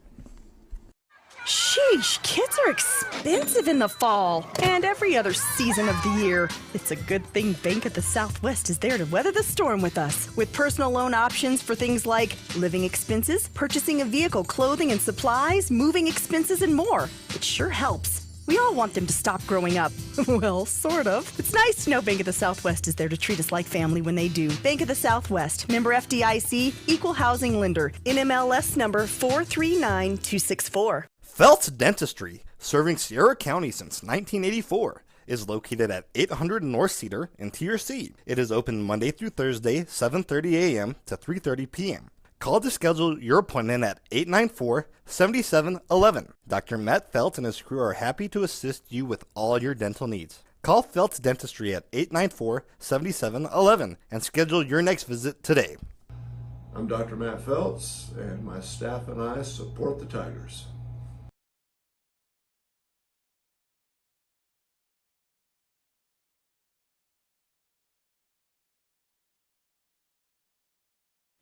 Sheesh, kids are expensive in the fall and every other season of the year. It's a good thing Bank of the Southwest is there to weather the storm with us. With personal loan options for things like living expenses, purchasing a vehicle, clothing and supplies, moving expenses, and more. It sure helps. We all want them to stop growing up. Well, sort of. It's nice to know Bank of the Southwest is there to treat us like family when they do. Bank of the Southwest, member FDIC, equal housing lender, NMLS number 439264. Felt's Dentistry, serving Sierra County since 1984, is located at 800 North Cedar in TRC. It is open Monday through Thursday, 7:30 a.m. to 3:30 p.m. Call to schedule your appointment at 894-7711. Dr. Matt Felt and his crew are happy to assist you with all your dental needs. Call Felt's Dentistry at 894-7711 and schedule your next visit today. I'm Dr. Matt Feltz, and my staff and I support the Tigers.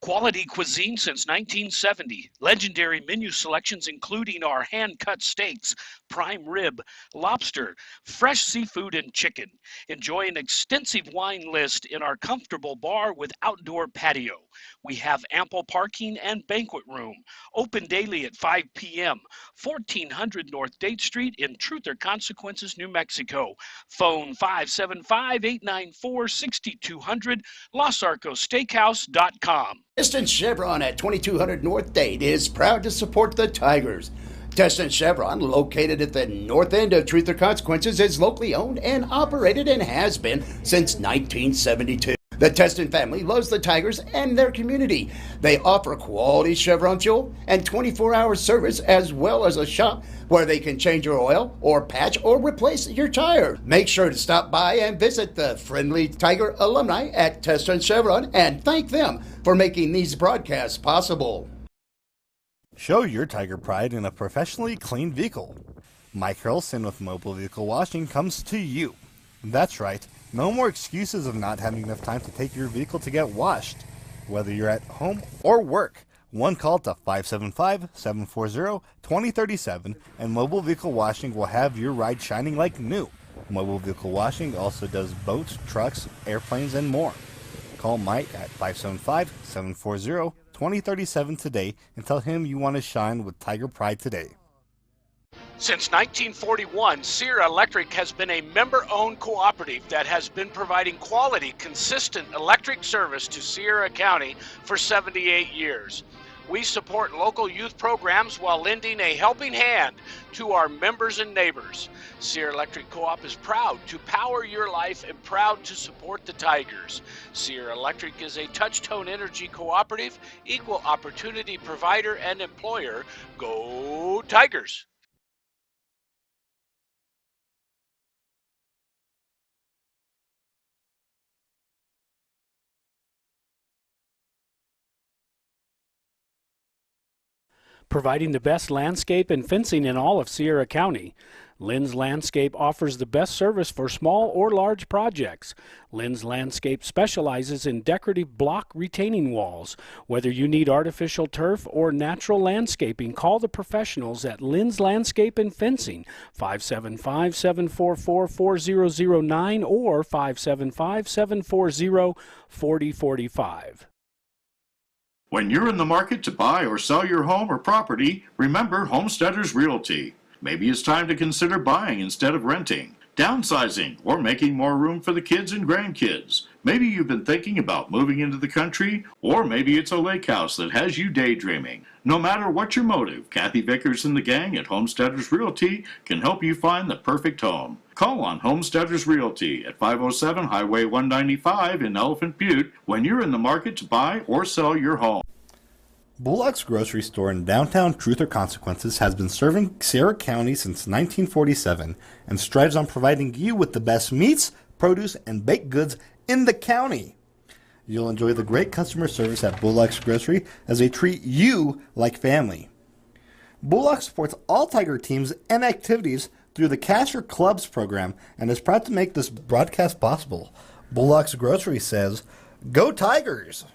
Quality cuisine since 1970. Legendary menu selections including our hand-cut steaks, prime rib, lobster, fresh seafood, and chicken. Enjoy an extensive wine list in our comfortable bar with outdoor patio. We have ample parking and banquet room. Open daily at 5 p.m. 1400 North Date Street in Truth or Consequences, New Mexico. Phone 575-894-6200, LosArcosSteakhouse.com. Teston Chevron at 2200 North Date is proud to support the Tigers. Teston Chevron, located at the north end of Truth or Consequences, is locally owned and operated and has been since 1972. The Teston family loves the Tigers and their community. They offer quality Chevron fuel and 24-hour service, as well as a shop where they can change your oil or patch or replace your tire. Make sure to stop by and visit the friendly Tiger alumni at Teston Chevron and thank them for making these broadcasts possible. Show your Tiger pride in a professionally cleaned vehicle. Mike Hurlson with Mobile Vehicle Washing comes to you. That's right, no more excuses of not having enough time to take your vehicle to get washed. Whether you're at home or work, one call to 575-740-2037 and Mobile Vehicle Washing will have your ride shining like new. Mobile Vehicle Washing also does boats, trucks, airplanes, and more. Call Mike at 575-740-2037 today and tell him you want to shine with Tiger Pride today. Since 1941, Sierra Electric has been a member-owned cooperative that has been providing quality, consistent electric service to Sierra County for 78 years. We support local youth programs while lending a helping hand to our members and neighbors. Sierra Electric Co-op is proud to power your life and proud to support the Tigers. Sierra Electric is a touch-tone energy cooperative, equal opportunity provider and employer. Go Tigers! Providing the best landscape and fencing in all of Sierra County. Lynn's Landscape offers the best service for small or large projects. Lynn's Landscape specializes in decorative block retaining walls. Whether you need artificial turf or natural landscaping, call the professionals at Lynn's Landscape and Fencing, 575-744-4009 or 575-740-4045. When you're in the market to buy or sell your home or property, remember Homesteaders Realty. Maybe it's time to consider buying instead of renting, downsizing, or making more room for the kids and grandkids. Maybe you've been thinking about moving into the country, or maybe it's a lake house that has you daydreaming. No matter what your motive, Kathy Vickers and the gang at Homesteaders Realty can help you find the perfect home. Call on Homesteaders Realty at 507 Highway 195 in Elephant Butte when you're in the market to buy or sell your home. Bullock's Grocery Store in downtown Truth or Consequences has been serving Sierra County since 1947 and strives on providing you with the best meats, produce, and baked goods in the county. You'll enjoy the great customer service at Bullock's Grocery as they treat you like family. Bullock supports all Tiger teams and activities through the Cash for Clubs program and is proud to make this broadcast possible. Bullock's Grocery says, "Go Tigers!"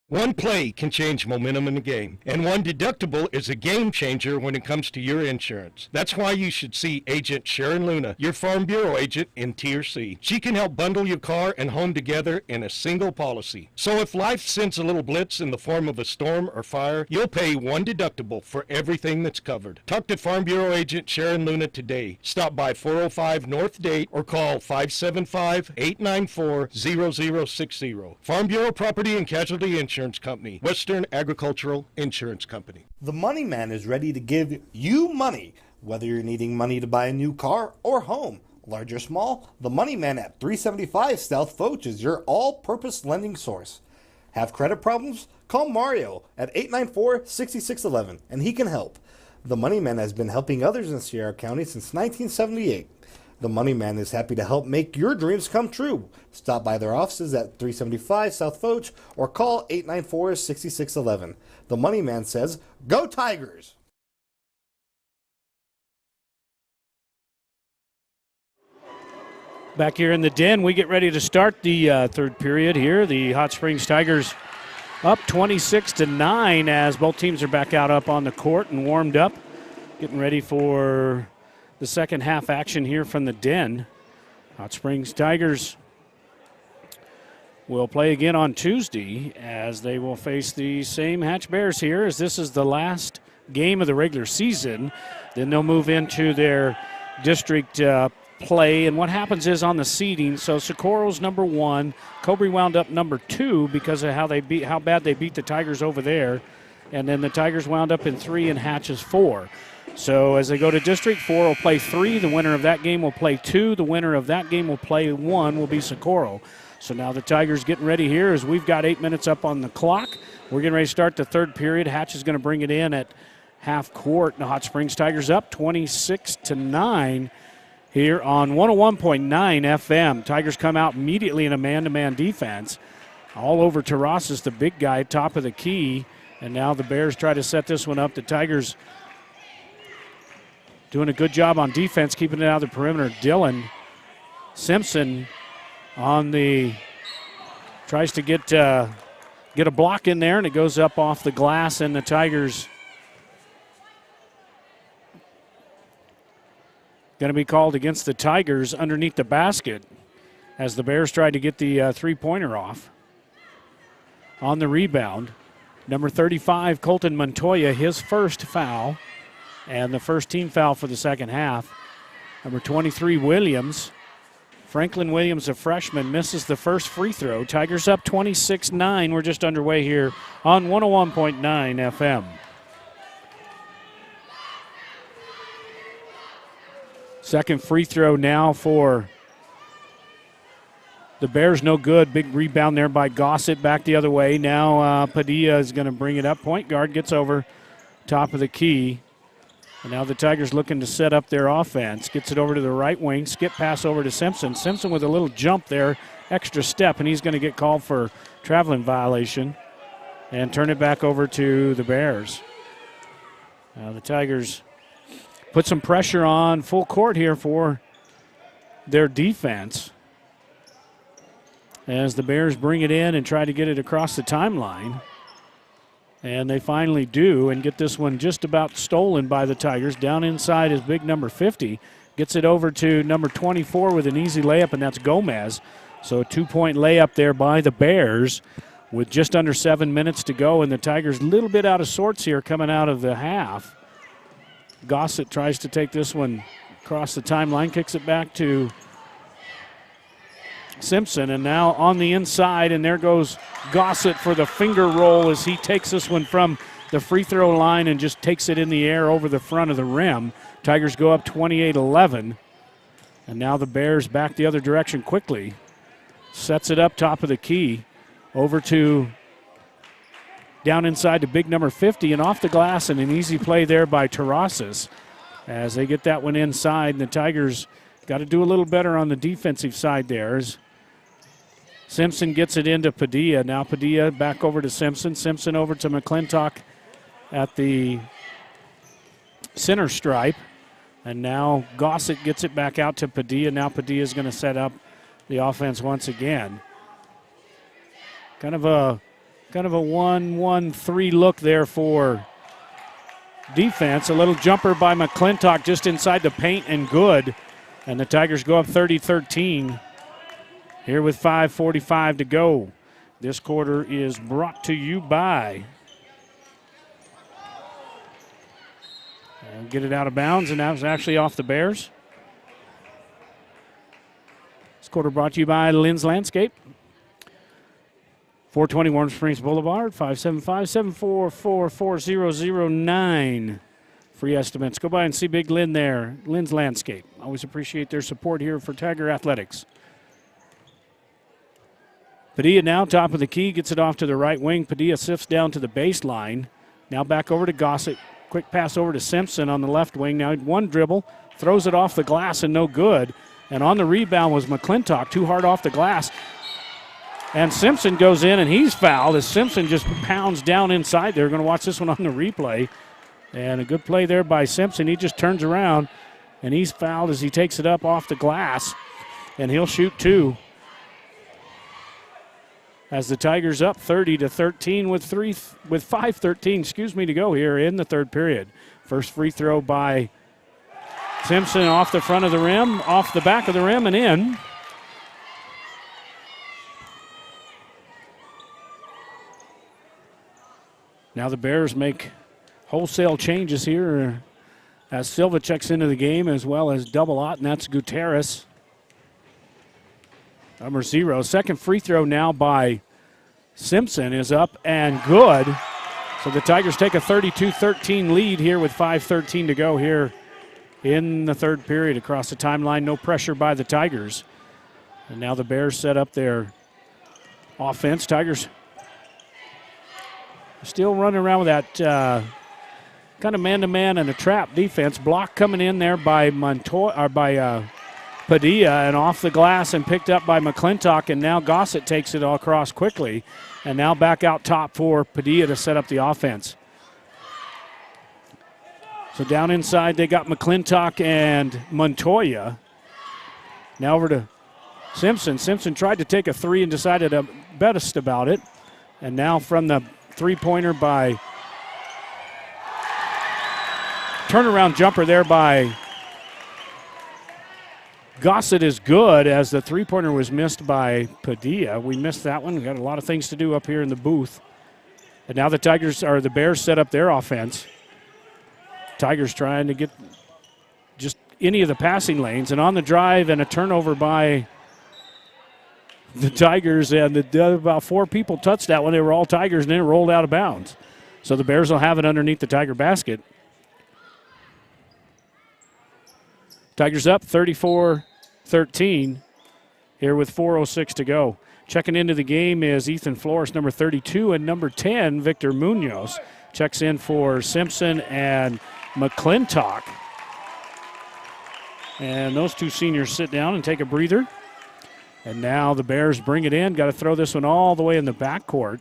One play can change momentum in the game, and one deductible is a game changer when it comes to your insurance. That's why you should see Agent Sharon Luna, your Farm Bureau agent in Tier C. She can help bundle your car and home together in a single policy. So if life sends a little blitz in the form of a storm or fire, you'll pay one deductible for everything that's covered. Talk to Farm Bureau agent Sharon Luna today. Stop by 405 North Date or call 575-894-0060. Farm Bureau Property and Casualty Insurance Company, Western Agricultural Insurance Company. The Money Man is ready to give you money, whether you're needing money to buy a new car or home. Large or small, the Money Man at 375 South Foch is your all-purpose lending source. Have credit problems? Call Mario at 894-6611 and he can help. The Money Man has been helping others in Sierra County since 1978. The Money Man is happy to help make your dreams come true. Stop by their offices at 375 South Foch or call 894-6611. The Money Man says, "Go Tigers!" Back here in the den, we get ready to start the third period here. The Hot Springs Tigers up 26-9 as both teams are back out up on the court and warmed up, getting ready for the second half action here from the den. Hot Springs Tigers will play again on Tuesday as they will face the same Hatch Bears here, as this is the last game of the regular season. Then they'll move into their district play, and what happens is on the seeding, so Socorro's number 1, Cobre wound up number 2 because of how bad they beat the Tigers over there, and then the Tigers wound up in 3 and Hatch is 4. So as they go to District, 4 will play 3. The winner of that game will play 2. The winner of that game will play 1 will be Socorro. So now the Tigers getting ready here as we've got 8 minutes up on the clock. We're getting ready to start the third period. Hatch is going to bring it in at half court. The Hot Springs Tigers up 26-9 here on 101.9 FM. Tigers come out immediately in a man-to-man defense. All over Terrasas, the big guy, top of the key. And now the Bears try to set this one up. The Tigers doing a good job on defense, keeping it out of the perimeter. Dylan Simpson tries to get a block in there, and it goes up off the glass, and the Tigers going to be called against the Tigers underneath the basket as the Bears tried to get the three-pointer off. On the rebound, number 35, Colton Montoya, his first foul. And the first team foul for the second half. Number 23, Williams. Franklin Williams, a freshman, misses the first free throw. Tigers up 26-9. We're just underway here on 101.9 FM. Second free throw now for the Bears, no good. Big rebound there by Gossett, back the other way. Now Padilla is going to bring it up. Point guard gets over top of the key. And now the Tigers looking to set up their offense. Gets it over to the right wing. Skip pass over to Simpson. Simpson with a little jump there, extra step, and he's going to get called for traveling violation and turn it back over to the Bears. Now the Tigers put some pressure on full court here for their defense as the Bears bring it in and try to get it across the timeline. And they finally do and get this one just about stolen by the Tigers. Down inside is big number 50. Gets it over to number 24 with an easy layup, and that's Gomez. So a 2-point layup there by the Bears with just under 7 minutes to go. And the Tigers a little bit out of sorts here coming out of the half. Gossett tries to take this one across the timeline, kicks it back to Simpson, and now on the inside, and there goes Gossett for the finger roll as he takes this one from the free throw line and just takes it in the air over the front of the rim. Tigers go up 28-11, and now the Bears back the other direction quickly. Sets it up top of the key, over to down inside to big number 50, and off the glass, and an easy play there by Terrasas as they get that one inside, and the Tigers got to do a little better on the defensive side there. As Simpson gets it into Padilla. Now Padilla back over to Simpson. Simpson over to McClintock at the center stripe. And now Gossett gets it back out to Padilla. Now Padilla's going to set up the offense once again. Kind of a 1-1-3 look there for defense. A little jumper by McClintock just inside the paint and good. And the Tigers go up 30-13 here with 5:45 to go. This quarter is brought to you by. Get it out of bounds, and that was actually off the Bears. This quarter brought to you by Lynn's Landscape. 420 Warm Springs Boulevard, 575-744-4009. Free estimates. Go by and see Big Lynn there. Lynn's Landscape. Always appreciate their support here for Tiger Athletics. Padilla now top of the key, gets it off to the right wing. Padilla sifts down to the baseline. Now back over to Gossett. Quick pass over to Simpson on the left wing. Now one dribble, throws it off the glass and no good. And on the rebound was McClintock, too hard off the glass. And Simpson goes in and he's fouled as Simpson just pounds down inside there. Going to watch this one on the replay. And a good play there by Simpson. He just turns around and he's fouled as he takes it up off the glass. And he'll shoot two. As the Tigers up 30-13 with 5:13 to go here in the third period. First free throw by Simpson off the front of the rim, off the back of the rim and in. Now the Bears make wholesale changes here as Silva checks into the game, as well as double out, and that's Gutierrez. Number 0. Second free throw now by Simpson is up and good. So the Tigers take a 32-13 lead here with 5:13 to go here in the third period across the timeline. No pressure by the Tigers. And now the Bears set up their offense. Tigers still running around with that kind of man-to-man and a trap defense. Block coming in there by Padilla, and off the glass and picked up by McClintock, and now Gossett takes it all across quickly. And now back out top for Padilla to set up the offense. So down inside they got McClintock and Montoya. Now over to Simpson. Simpson tried to take a three and decided to best about it. And now from the three-pointer by turnaround jumper there by Gossett is good, as the three-pointer was missed by Padilla. We missed that one. We got a lot of things to do up here in the booth. And now the Bears set up their offense. Tigers trying to get just any of the passing lanes, and on the drive and a turnover by the Tigers, and about 4 people touched that one. They were all Tigers, and then it rolled out of bounds. So the Bears will have it underneath the Tiger basket. Tigers up 34-13 here with 4:06 to go. Checking into the game is Ethan Flores, number 32, and number 10, Victor Munoz. Checks in for Simpson and McClintock. And those two seniors sit down and take a breather. And now the Bears bring it in. Got to throw this one all the way in the backcourt.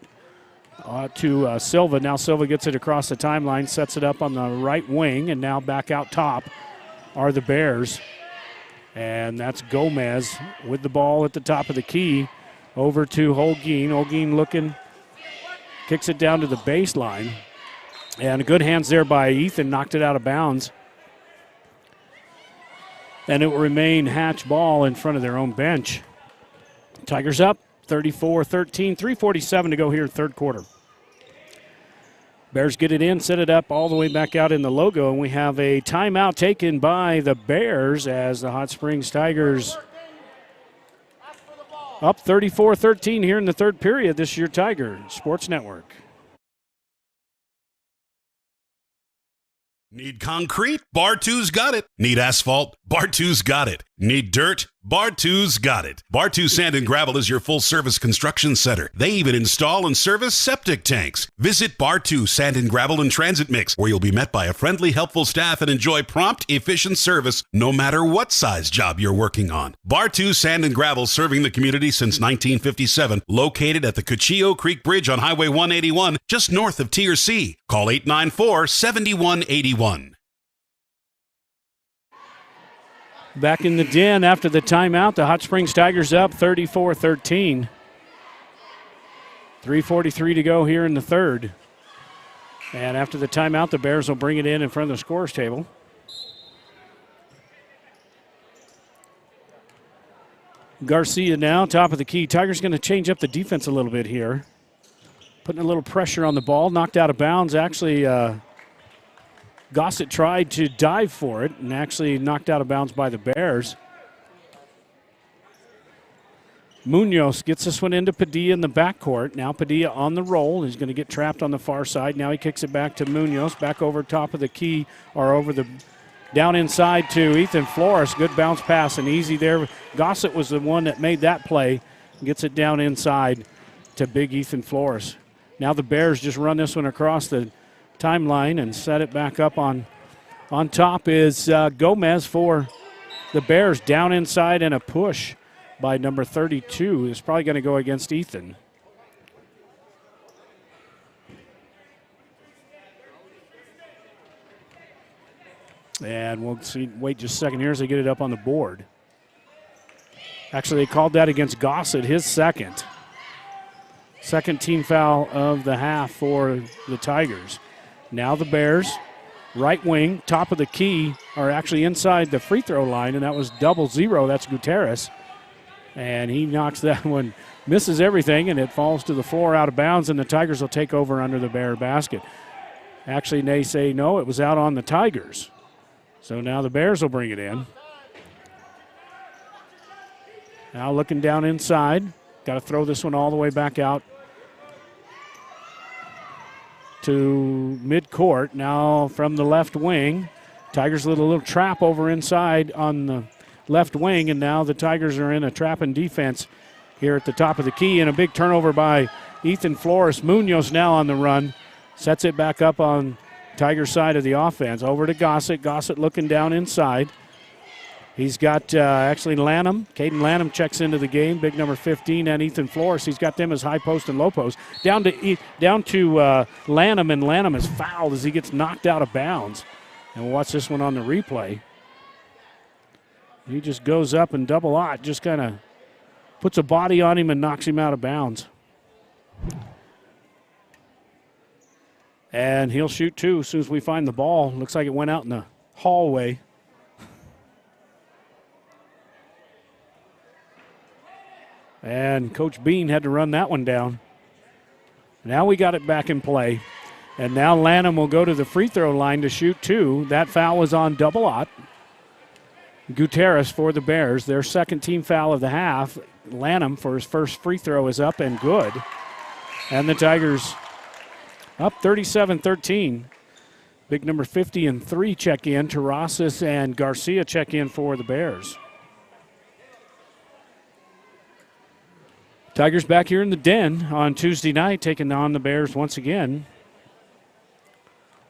to Silva. Now Silva gets it across the timeline, sets it up on the right wing, and now back out top are the Bears. And that's Gomez with the ball at the top of the key over to Holguin. Holguin looking, kicks it down to the baseline. And good hands there by Ethan, knocked it out of bounds. And it will remain Hatch ball in front of their own bench. Tigers up 34-13, 3:47 to go here, third quarter. Bears get it in, set it up all the way back out in the logo, and we have a timeout taken by the Bears as the Hot Springs Tigers up 34-13 here in the third period. This is your Tiger Sports Network. Need concrete? Bar 2's got it. Need asphalt? Bar 2's got it. Need dirt? Bar 2's got it. Bar 2 Sand and Gravel is your full-service construction center. They even install and service septic tanks. Visit Bar 2 Sand and Gravel and Transit Mix, where you'll be met by a friendly, helpful staff and enjoy prompt, efficient service no matter what size job you're working on. Bar 2 Sand and Gravel, serving the community since 1957, located at the Cuchillo Creek Bridge on Highway 181, just north of TRC. Call 894-7181. Back in the den after the timeout, the Hot Springs Tigers up 34-13. 3:43 to go here in the third. And after the timeout, the Bears will bring it in front of the scorer's table. Garcia now, top of the key. Tigers going to change up the defense a little bit here. Putting a little pressure on the ball, knocked out of bounds. Actually, Gossett tried to dive for it and actually knocked out of bounds by the Bears. Munoz gets this one into Padilla in the backcourt. Now Padilla on the roll. He's going to get trapped on the far side. Now he kicks it back to Munoz, back over top of the key, or over the down inside to Ethan Flores. Good bounce pass and easy there. Gossett was the one that made that play. Gets it down inside to big Ethan Flores. Now the Bears just run this one across the timeline and set it back up on top is Gomez for the Bears. Down inside and a push by number 32 is probably going to go against Ethan. And we'll see. Wait just a second here as they get it up on the board. Actually, they called that against Gossett, his second. Second team foul of the half for the Tigers. Now the Bears, right wing, top of the key, are actually inside the free throw line, and that was 0-0. That's Gutierrez. And he knocks that one, misses everything, and it falls to the floor out of bounds, and the Tigers will take over under the Bear basket. Actually, they say no, it was out on the Tigers. So now the Bears will bring it in. Now looking down inside. Got to throw this one all the way back out to midcourt. Now from the left wing. Tigers with a little trap over inside on the left wing, and now the Tigers are in a trapping defense here at the top of the key, and a big turnover by Ethan Flores. Munoz now on the run. Sets it back up on Tiger side of the offense. Over to Gossett. Gossett looking down inside. He's got actually Lanham. Caden Lanham checks into the game. Big number 15 and Ethan Flores. He's got them as high post and low post. Down to Lanham, and Lanham is fouled as he gets knocked out of bounds. And we'll watch this one on the replay. He just goes up and double out. Just kind of puts a body on him and knocks him out of bounds. And he'll shoot two as soon as we find the ball. Looks like it went out in the hallway. And Coach Bean had to run that one down. Now we got it back in play. And now Lanham will go to the free throw line to shoot two. That foul was on Double-Ott. Gutierrez for the Bears, their second team foul of the half. Lanham for his first free throw is up and good. And the Tigers up 37-13. Big number 50 and 3 check in. Terrasas and Garcia check in for the Bears. Tigers back here in the den on Tuesday night, taking on the Bears once again.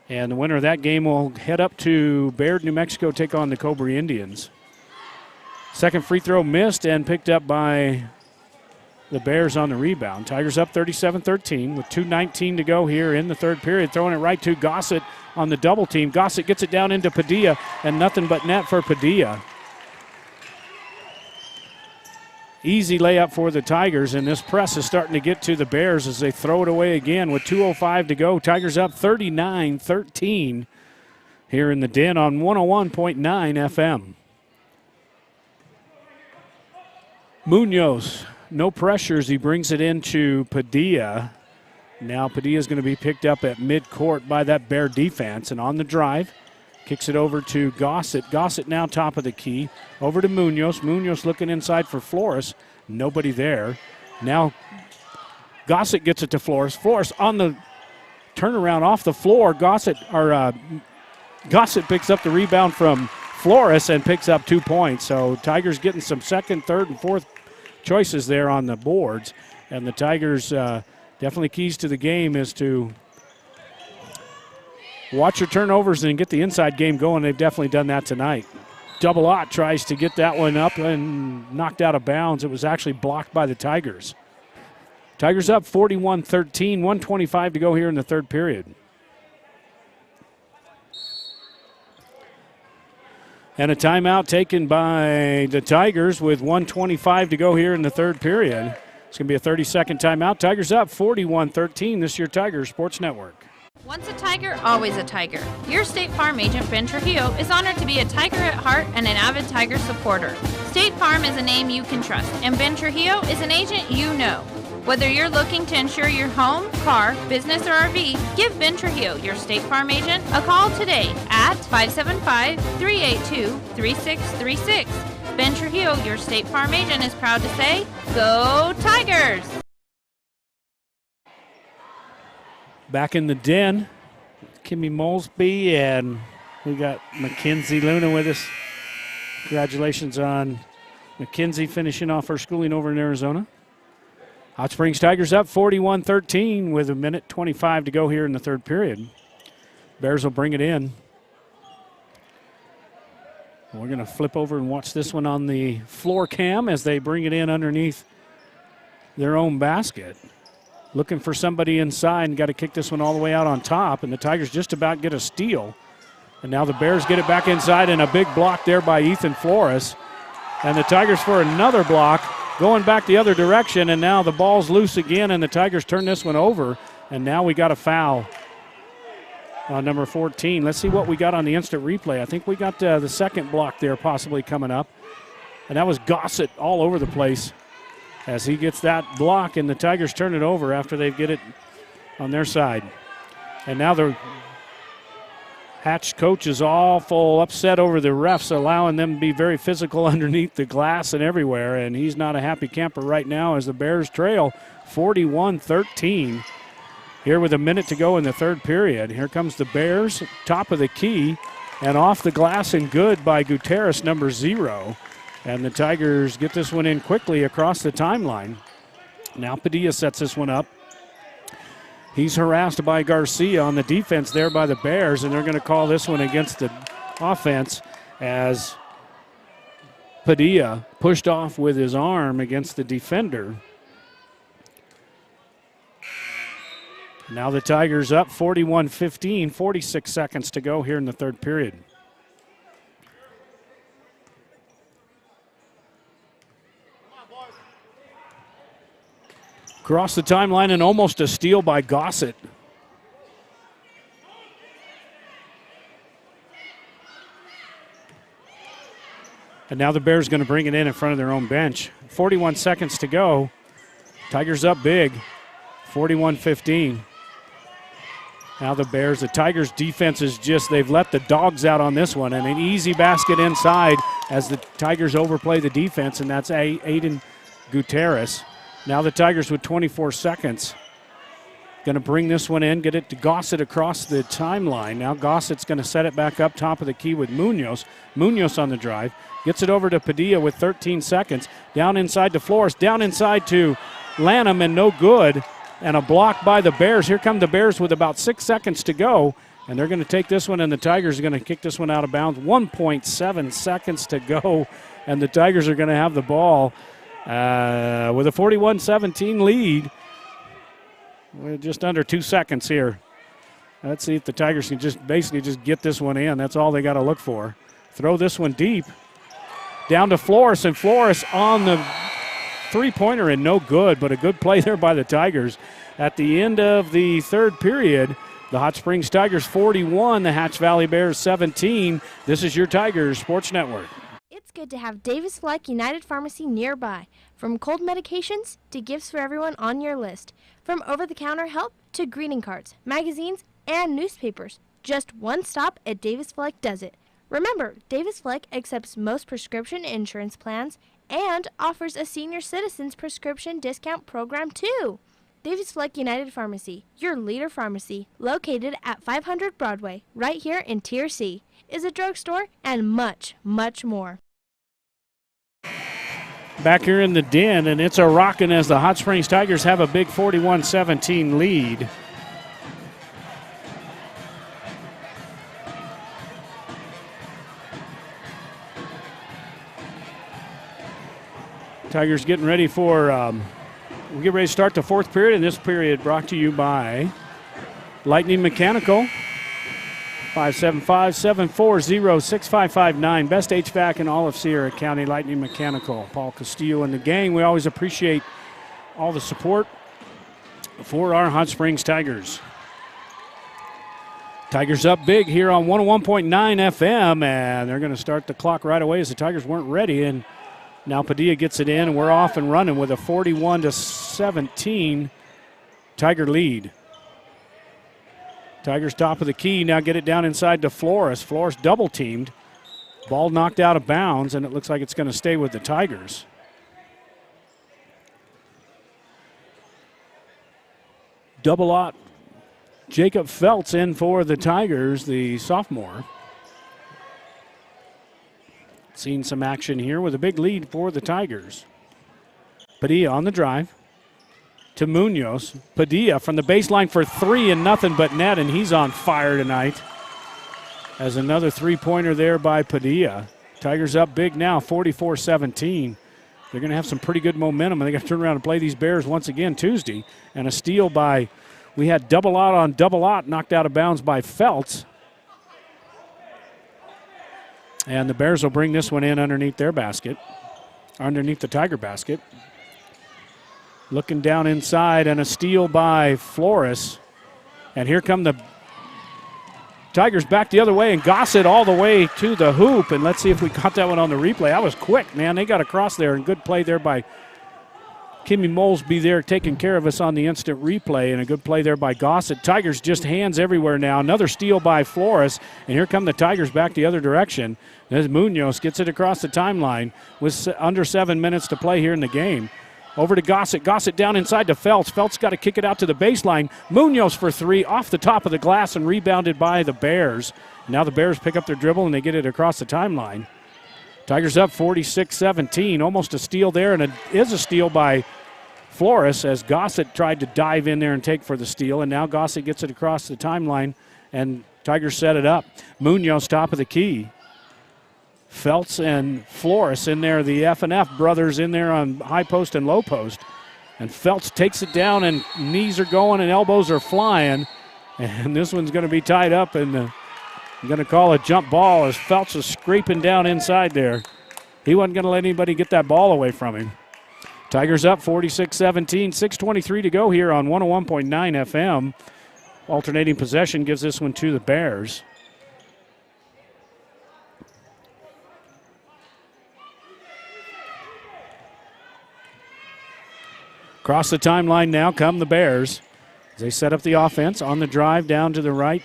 And the winner of that game will head up to Baird, New Mexico, take on the Cobra Indians. Second free throw missed and picked up by The Bears on the rebound. Tigers up 37-13 with 2:19 to go here in the third period. Throwing it right to Gossett on the double team. Gossett gets it down into Padilla, and nothing but net for Padilla. Easy layup for the Tigers, and this press is starting to get to the Bears as they throw it away again with 2:05 to go. Tigers up 39-13 here in the Den on 101.9 FM. Munoz, no pressures. He brings it into Padilla. Now Padilla's going to be picked up at midcourt by that Bear defense, and on the drive, kicks it over to Gossett. Gossett now top of the key. Over to Munoz. Munoz looking inside for Flores. Nobody there. Now Gossett gets it to Flores. Flores on the turnaround off the floor. Gossett picks up the rebound from Flores and picks up 2 points. So Tigers getting some second, third, and fourth choices there on the boards. And the Tigers definitely keys to the game is to watch your turnovers and get the inside game going. They've definitely done that tonight. Double Ott tries to get that one up and knocked out of bounds. It was actually blocked by the Tigers. Tigers up 41-13, 1:25 to go here in the third period. And a timeout taken by the Tigers with 1:25 to go here in the third period. It's going to be a 30-second timeout. Tigers up 41-13. This year Tigers Sports Network. Once a Tiger, always a Tiger. Your State Farm agent, Ben Trujillo, is honored to be a Tiger at heart and an avid Tiger supporter. State Farm is a name you can trust, and Ben Trujillo is an agent you know. Whether you're looking to insure your home, car, business, or RV, give Ben Trujillo, your State Farm agent, a call today at 575-382-3636. Ben Trujillo, your State Farm agent, is proud to say, Go Tigers! Back in the Den, Kimmy Molesby, and we got Mackenzie Luna with us. Congratulations on Mackenzie finishing off her schooling over in Arizona. Hot Springs Tigers up 41-13 with 1:25 to go here in the third period. Bears will bring it in. We're going to flip over and watch this one on the floor cam as they bring it in underneath their own basket. Looking for somebody inside and got to kick this one all the way out on top, and the Tigers just about get a steal. And now the Bears get it back inside, and a big block there by Ethan Flores. And the Tigers for another block, going back the other direction, and now the ball's loose again, and the Tigers turn this one over, and now we got a foul on number 14. Let's see what we got on the instant replay. I think we got the second block there possibly coming up, and that was Gossett all over the place as he gets that block, and the Tigers turn it over after they get it on their side. And now the Hatch coach is awful upset over the refs allowing them to be very physical underneath the glass and everywhere, and he's not a happy camper right now as the Bears trail 41-13 here with a minute to go in the third period. Here comes the Bears, top of the key, and off the glass and good by Gutierrez, number 0. And the Tigers get this one in quickly across the timeline. Now Padilla sets this one up. He's harassed by Garcia on the defense there by the Bears, and they're going to call this one against the offense as Padilla pushed off with his arm against the defender. Now the Tigers up 41-15, 46 seconds to go here in the third period. Across the timeline and almost a steal by Gossett. And now the Bears going to bring it in front of their own bench. 41 seconds to go. Tigers up big, 41-15. Now the Bears, the Tigers defense is just, they've let the dogs out on this one. And an easy basket inside as the Tigers overplay the defense, and that's Aiden Gutierrez. Now the Tigers with 24 seconds. Going to bring this one in, get it to Gossett across the timeline. Now Gossett's going to set it back up top of the key with Munoz. Munoz on the drive. Gets it over to Padilla with 13 seconds. Down inside to Flores. Down inside to Lanham, and no good. And a block by the Bears. Here come the Bears with about 6 seconds to go. And they're going to take this one, and the Tigers are going to kick this one out of bounds. 1.7 seconds to go. And the Tigers are going to have the ball with a 41-17 lead. We're just under 2 seconds here. Let's see if the Tigers can just get this one in. That's all they got to look for. Throw this one deep. Down to Flores, and Flores on the three-pointer and no good, but a good play there by the Tigers. At the end of the third period, the Hot Springs Tigers 41, the Hatch Valley Bears 17. This is your Tigers Sports Network. It's good to have Davis Fleck United Pharmacy nearby. From cold medications to gifts for everyone on your list. From over-the-counter help to greeting cards, magazines, and newspapers. Just one stop at Davis Fleck does it. Remember, Davis Fleck accepts most prescription insurance plans and offers a senior citizens prescription discount program too. Davis Fleck United Pharmacy, your leader pharmacy, located at 500 Broadway, right here in Tier C, is a drugstore and much, much more. Back here in the den, and it's a rockin' as the Hot Springs Tigers have a big 41-17 lead. Tigers getting ready for, we get ready to start the fourth period, and this period brought to you by Lightning Mechanical. 575-740-6559. Best HVAC in all of Sierra County, Lightning Mechanical. Paul Castillo and the gang. We always appreciate all the support for our Hot Springs Tigers. Tigers up big here on 101.9 FM, and they're going to start the clock right away as the Tigers weren't ready. And now Padilla gets it in, and we're off and running with a 41-17 Tiger lead. Tigers top of the key, now get it down inside to Flores. Flores double teamed. Ball knocked out of bounds, and it looks like it's going to stay with the Tigers. Double out. Jacob Feltz in for the Tigers, the sophomore. Seen some action here with a big lead for the Tigers. Padilla on the drive to Munoz. Padilla from the baseline for three and nothing but net, and he's on fire tonight. As another three-pointer there by Padilla. Tigers up big now, 44-17. They're going to have some pretty good momentum, and they got to turn around and play these Bears once again Tuesday. And a steal by, we had double out on double out, knocked out of bounds by Feltz. And the Bears will bring this one in underneath their basket, underneath the Tiger basket. Looking down inside, and a steal by Flores. And here come the Tigers back the other way, and Gossett all the way to the hoop. And let's see if we got that one on the replay. That was quick, man. They got across there, and good play there by Kimmy Molesby there taking care of us on the instant replay, and a good play there by Gossett. Tigers just hands everywhere now. Another steal by Flores, and here come the Tigers back the other direction. As Munoz gets it across the timeline with under 7 minutes to play here in the game. Over to Gossett. Gossett down inside to Feltz. Feltz got to kick it out to the baseline. Munoz for three off the top of the glass and rebounded by the Bears. Now the Bears pick up their dribble and they get it across the timeline. Tigers up 46-17. Almost a steal there, and it is a steal by Flores as Gossett tried to dive in there and take for the steal. And now Gossett gets it across the timeline, and Tigers set it up. Munoz top of the key. Feltz and Flores in there, the F&F brothers in there on high post and low post. And Feltz takes it down, and knees are going and elbows are flying. And this one's going to be tied up, and I'm going to call a jump ball as Feltz is scraping down inside there. He wasn't going to let anybody get that ball away from him. Tigers up 46-17, 6:23 to go here on 101.9 FM. Alternating possession gives this one to the Bears. Across the timeline now come the Bears. They set up the offense on the drive down to the right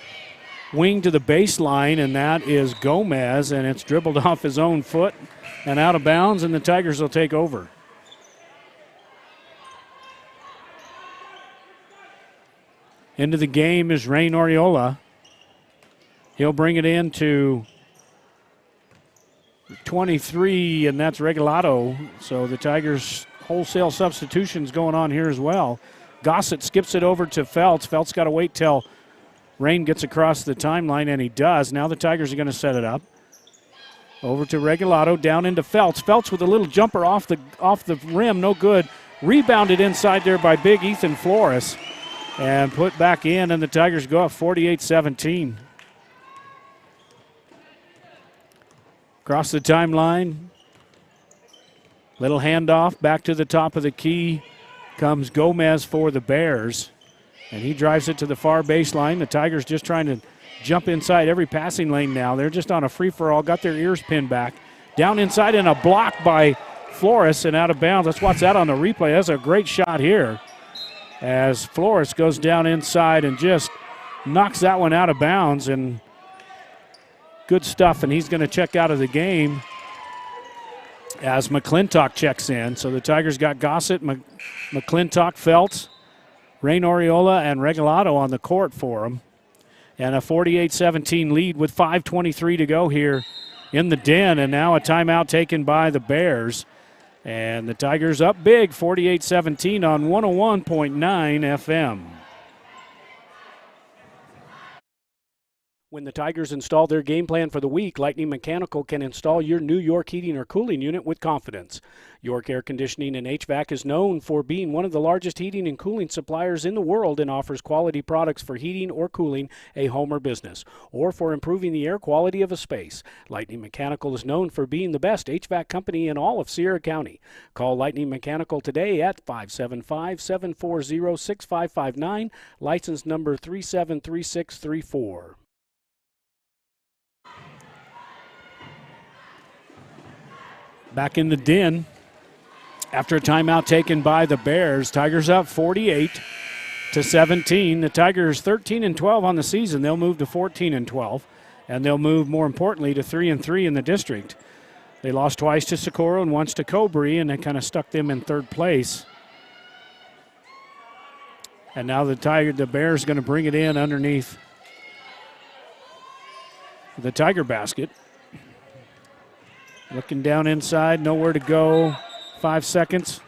wing to the baseline, and that is Gomez, and it's dribbled off his own foot and out of bounds, and the Tigers will take over. Into the game is Rain Oriola. He'll bring it in to 23, and that's Regalado. So the Tigers wholesale substitutions going on here as well. Gossett skips it over to Feltz. Feltz got to wait till Rain gets across the timeline, and he does. Now the Tigers are going to set it up. Over to Regalado, down into Felts. Felts with a little jumper off the rim, no good. Rebounded inside there by big Ethan Flores and put back in, and the Tigers go up 48-17. Across the timeline, little handoff back to the top of the key comes Gomez for the Bears, and he drives it to the far baseline. The Tigers just trying to jump inside every passing lane now. They're just on a free-for-all, got their ears pinned back. Down inside and a block by Flores and out of bounds. Let's watch that on the replay. That's a great shot here as Flores goes down inside and just knocks that one out of bounds, and good stuff, and he's going to check out of the game as McClintock checks in. So the Tigers got Gossett, McClintock, Felts, Rain Oriola, and Regalado on the court for them. And a 48-17 lead with 5:23 to go here in the Den, and now a timeout taken by the Bears. And the Tigers up big, 48-17 on 101.9 FM. When the Tigers install their game plan for the week, Lightning Mechanical can install your new York heating or cooling unit with confidence. York Air Conditioning and HVAC is known for being one of the largest heating and cooling suppliers in the world and offers quality products for heating or cooling a home or business, or for improving the air quality of a space. Lightning Mechanical is known for being the best HVAC company in all of Sierra County. Call Lightning Mechanical today at 575-740-6559, license number 373634. Back in the Den after a timeout taken by the Bears. Tigers up 48-17. The Tigers 13-12 on the season. They'll move to 14-12, and they'll move, more importantly, to 3-3 in the district. They lost twice to Socorro and once to Cobury, and that kind of stuck them in third place. And now the Bears going to bring it in underneath the Tiger basket. Looking down inside, nowhere to go. 5 seconds.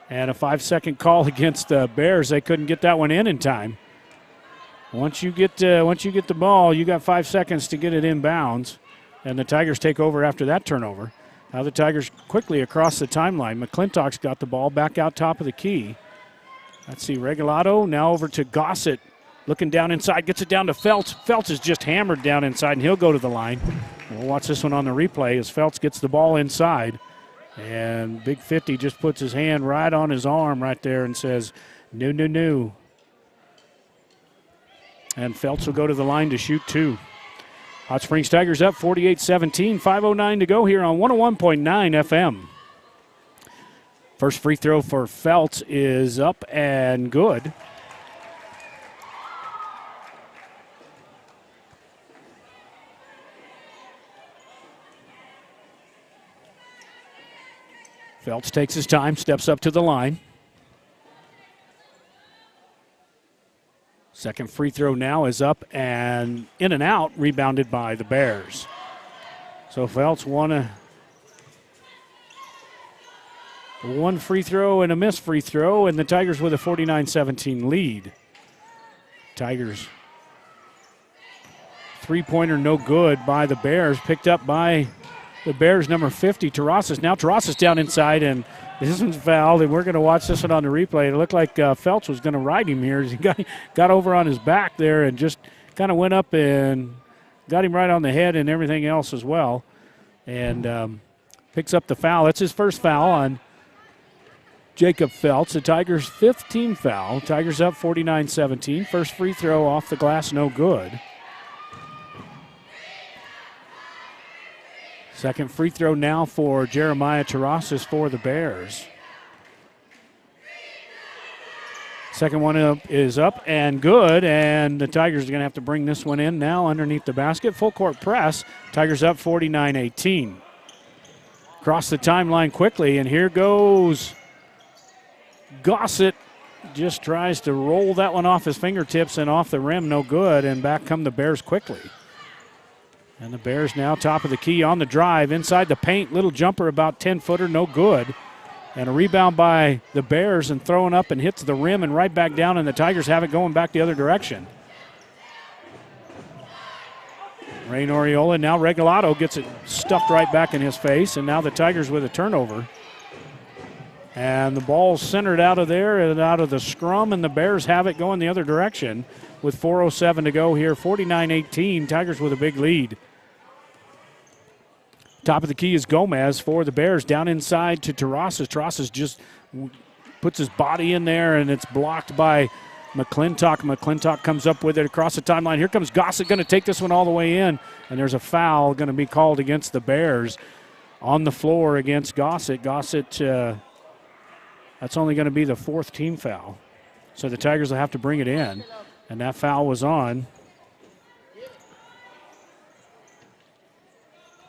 And a 5-second call against the Bears. They couldn't get that one in time. Once you get the ball, you got 5 seconds to get it in bounds. And the Tigers take over after that turnover. Now the Tigers quickly across the timeline. McClintock's got the ball back out top of the key. Let's see, Regalado now over to Gossett. Looking down inside, gets it down to Felts. Felts is just hammered down inside, and he'll go to the line. We'll watch this one on the replay as Felts gets the ball inside. And Big 50 just puts his hand right on his arm right there and says, no, no, no. And Felts will go to the line to shoot two. Hot Springs Tigers up 48-17, 5:09 to go here on 101.9 FM. First free throw for Felts is up and good. Felts takes his time, steps up to the line. Second free throw now is up and in and out, rebounded by the Bears. So Felts one free throw and a missed free throw, and the Tigers with a 49-17 lead. Tigers three-pointer no good by the Bears, picked up by the Bears, number 50, Terrasas. Now Terrasas down inside, and this one's fouled, and we're going to watch this one on the replay. It looked like Felts was going to ride him here as he got over on his back there and just kind of went up and got him right on the head and everything else as well. And picks up the foul. That's his first foul on Jacob Felts. The Tigers' fifth team foul. Tigers up 49-17. First free throw off the glass, no good. Second free throw now for Jeremiah Terrasas for the Bears. Second one is up and good, and the Tigers are going to have to bring this one in now underneath the basket. Full court press. Tigers up 49-18. Across the timeline quickly, and here goes Gossett. Just tries to roll that one off his fingertips and off the rim, no good, and back come the Bears quickly. And the Bears now top of the key on the drive. Inside the paint, little jumper about 10-footer, no good. And a rebound by the Bears and throwing up and hits the rim and right back down, and the Tigers have it going back the other direction. Rain Oriola, now Regalado gets it stuffed right back in his face, and now the Tigers with a turnover. And the ball's centered out of there and out of the scrum, and the Bears have it going the other direction with 4:07 to go here. 49-18, Tigers with a big lead. Top of the key is Gomez for the Bears. Down inside to Terrasas. Terrasas just puts his body in there, and it's blocked by McClintock. McClintock comes up with it across the timeline. Here comes Gossett, going to take this one all the way in, and there's a foul going to be called against the Bears on the floor against Gossett. Gossett, that's only going to be the fourth team foul. So the Tigers will have to bring it in, and that foul was on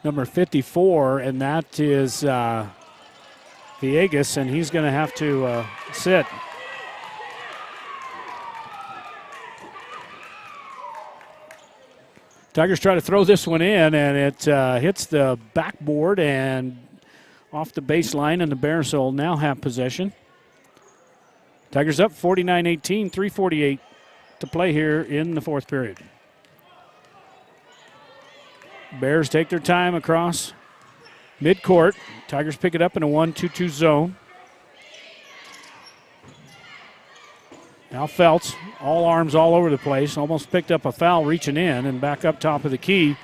number 54, and that is Villegas, and he's going to have to sit. Tigers try to throw this one in, and it hits the backboard and off the baseline, and the Bears will now have possession. Tigers up 49-18, 3:48 to play here in the fourth period. Bears take their time across midcourt. Tigers pick it up in a 1-2-2 zone. Now Feltz, all arms all over the place, almost picked up a foul reaching in, and back up top of the key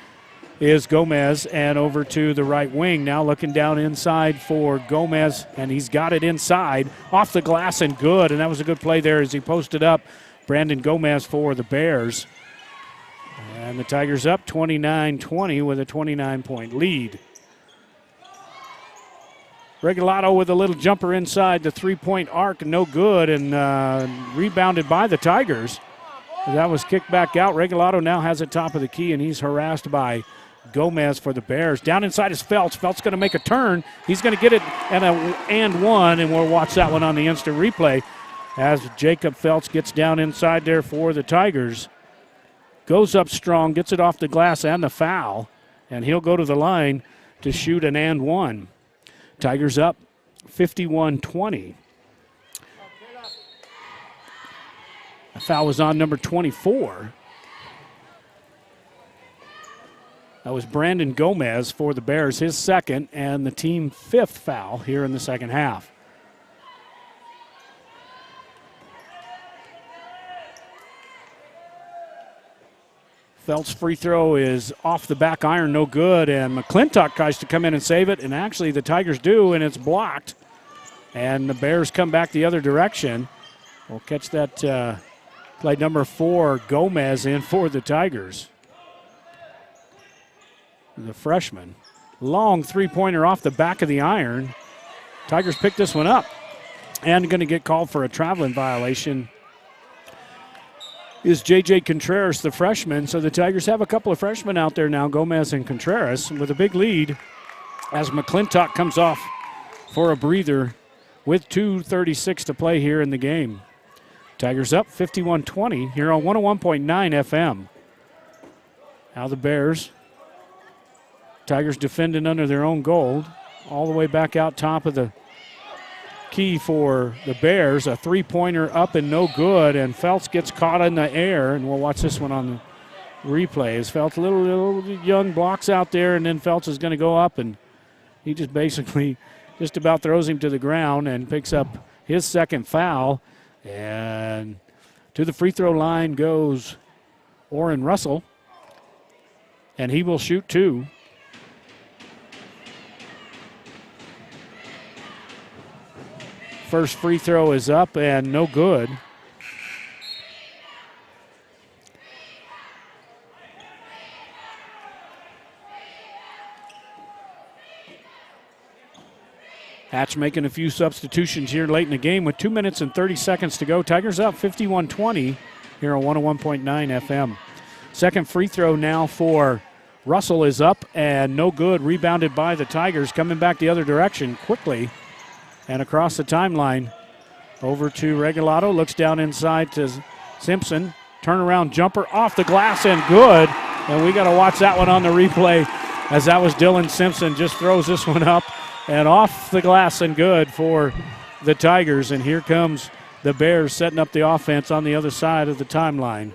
is Gomez, and over to the right wing. Now looking down inside for Gomez, and he's got it inside, off the glass and good, and that was a good play there as he posted up Brandon Gomez for the Bears. And the Tigers up 29-20 with a 29-point lead. Regalado with a little jumper inside the three-point arc, no good, and rebounded by the Tigers. That was kicked back out. Regalado now has it top of the key, and he's harassed by Gomez for the Bears. Down inside is Feltz. Feltz going to make a turn. He's going to get it and one, and we'll watch that one on the instant replay as Jacob Feltz gets down inside there for the Tigers. Goes up strong, gets it off the glass and the foul, and he'll go to the line to shoot an and one. Tigers up 51-20. The foul was on number 24. That was Brandon Gomez for the Bears, his second, and the team fifth foul here in the second half. Felt's free throw is off the back iron, no good, and McClintock tries to come in and save it, and actually the Tigers do, and it's blocked. And the Bears come back the other direction. We'll catch that play number 4, Gomez in for the Tigers. The freshman. Long three-pointer off the back of the iron. Tigers pick this one up and going to get called for a traveling violation is J.J. Contreras, the freshman. So the Tigers have a couple of freshmen out there now, Gomez and Contreras, with a big lead as McClintock comes off for a breather with 2:36 to play here in the game. Tigers up 51-20 here on 101.9 FM. Now the Bears. Tigers defending under their own goal. All the way back out top of the key for the Bears. A three-pointer up and no good, and Feltz gets caught in the air, and we'll watch this one on the replay. As Feltz, little young blocks out there, and then Feltz is going to go up, and he just basically just about throws him to the ground and picks up his second foul. And to the free throw line goes Orrin Russell, and he will shoot 2. First free throw is up and no good. Hatch making a few substitutions here late in the game with 2 minutes and 30 seconds to go. Tigers up 51-20 here on 101.9 FM. Second free throw now for Russell is up and no good. Rebounded by the Tigers, coming back the other direction quickly. And across the timeline, over to Regalado, looks down inside to Simpson. Turnaround jumper off the glass and good. And we got to watch that one on the replay as that was Dylan Simpson. Just throws this one up and off the glass and good for the Tigers. And here comes the Bears setting up the offense on the other side of the timeline.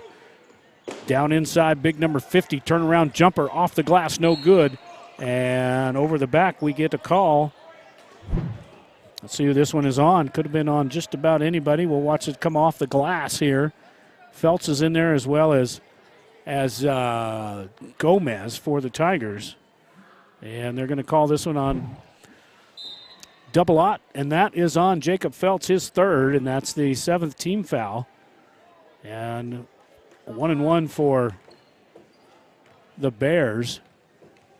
Down inside, big number 50, turnaround jumper off the glass, no good. And over the back, we get a call. Let's see who this one is on. Could have been on just about anybody. We'll watch it come off the glass here. Phelps is in there as well as Gomez for the Tigers. And they're going to call this one on double ought, and that is on Jacob Phelps, his third, and that's the 7th team foul. And 1-1 for the Bears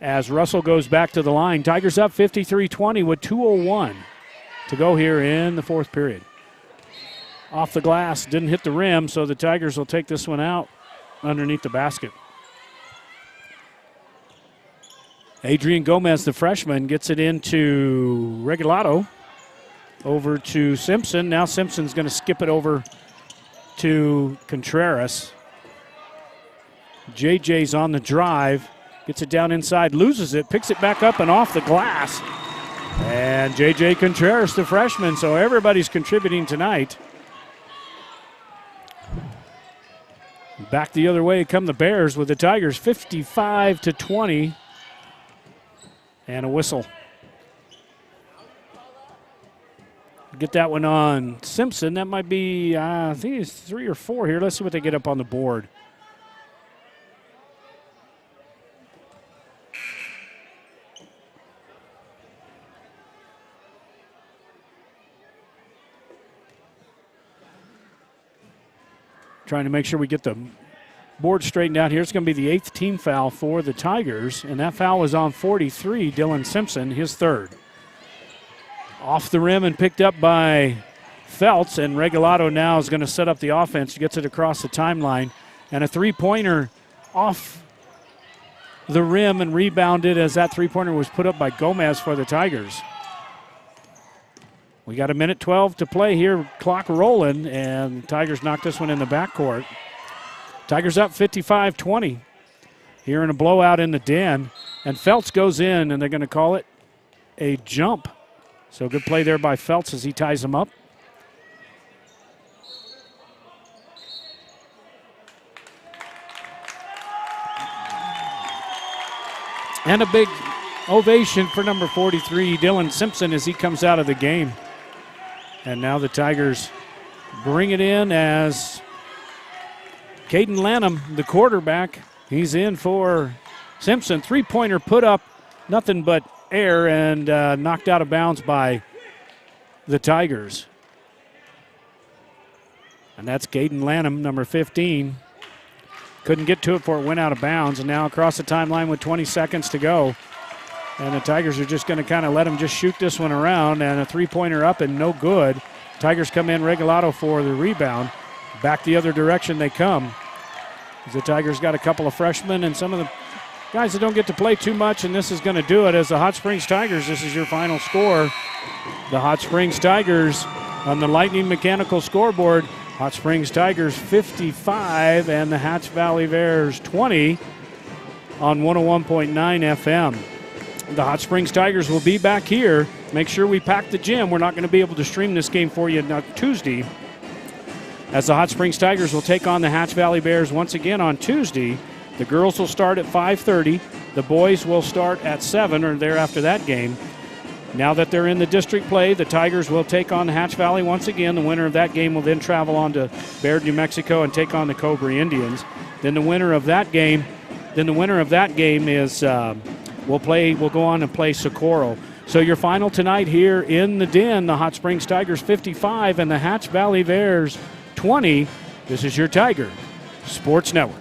as Russell goes back to the line. Tigers up 53-20 with 2:01 to go here in the fourth period. Off the glass, didn't hit the rim, so the Tigers will take this one out underneath the basket. Adrian Gomez, the freshman, gets it into Regalado. Over to Simpson. Now Simpson's going to skip it over to Contreras. JJ's on the drive. Gets it down inside, loses it, picks it back up and off the glass. And JJ Contreras, the freshman, so everybody's contributing tonight. Back the other way come the Bears with the Tigers 55-20. And a whistle. Get that one on Simpson. That might be, I think it's 3 or 4 here. Let's see what they get up on the board. Trying to make sure we get the board straightened out here. It's going to be the 8th team foul for the Tigers, and that foul was on 43, Dylan Simpson, his third. Off the rim and picked up by Feltz, and Regalado now is going to set up the offense, gets it across the timeline, and a three-pointer off the rim and rebounded as that three-pointer was put up by Gomez for the Tigers. We got 1:12 to play here, clock rolling, and the Tigers knocked this one in the backcourt. Tigers up 55-20 here in a blowout in the den. And Feltz goes in, and they're going to call it a jump. So good play there by Feltz as he ties them up. And a big ovation for number 43, Dylan Simpson, as he comes out of the game. And now the Tigers bring it in as Caden Lanham, the quarterback, he's in for Simpson. Three-pointer put up, nothing but air, and knocked out of bounds by the Tigers. And that's Caden Lanham, number 15. Couldn't get to it before it went out of bounds, and now across the timeline with 20 seconds to go. And the Tigers are just going to kind of let him just shoot this one around, and a three-pointer up and no good. Tigers come in, Regalado for the rebound. Back the other direction they come. The Tigers got a couple of freshmen and some of the guys that don't get to play too much, and this is going to do it as the Hot Springs Tigers. This is your final score. The Hot Springs Tigers on the Lightning Mechanical scoreboard. Hot Springs Tigers 55 and the Hatch Valley Bears 20 on 101.9 FM. The Hot Springs Tigers will be back here. Make sure we pack the gym. We're not going to be able to stream this game for you Tuesday, as the Hot Springs Tigers will take on the Hatch Valley Bears once again on Tuesday. The girls will start at 5:30. The boys will start at 7 or there after that game. Now that they're in the district play, the Tigers will take on the Hatch Valley once again. The winner of that game will then travel on to Baird, New Mexico, and take on the Cobra Indians. Then the winner of that game is will go on and play Socorro. So your final tonight here in the Den, the Hot Springs Tigers 55 and the Hatch Valley Bears 20. This is your Tiger Sports Network.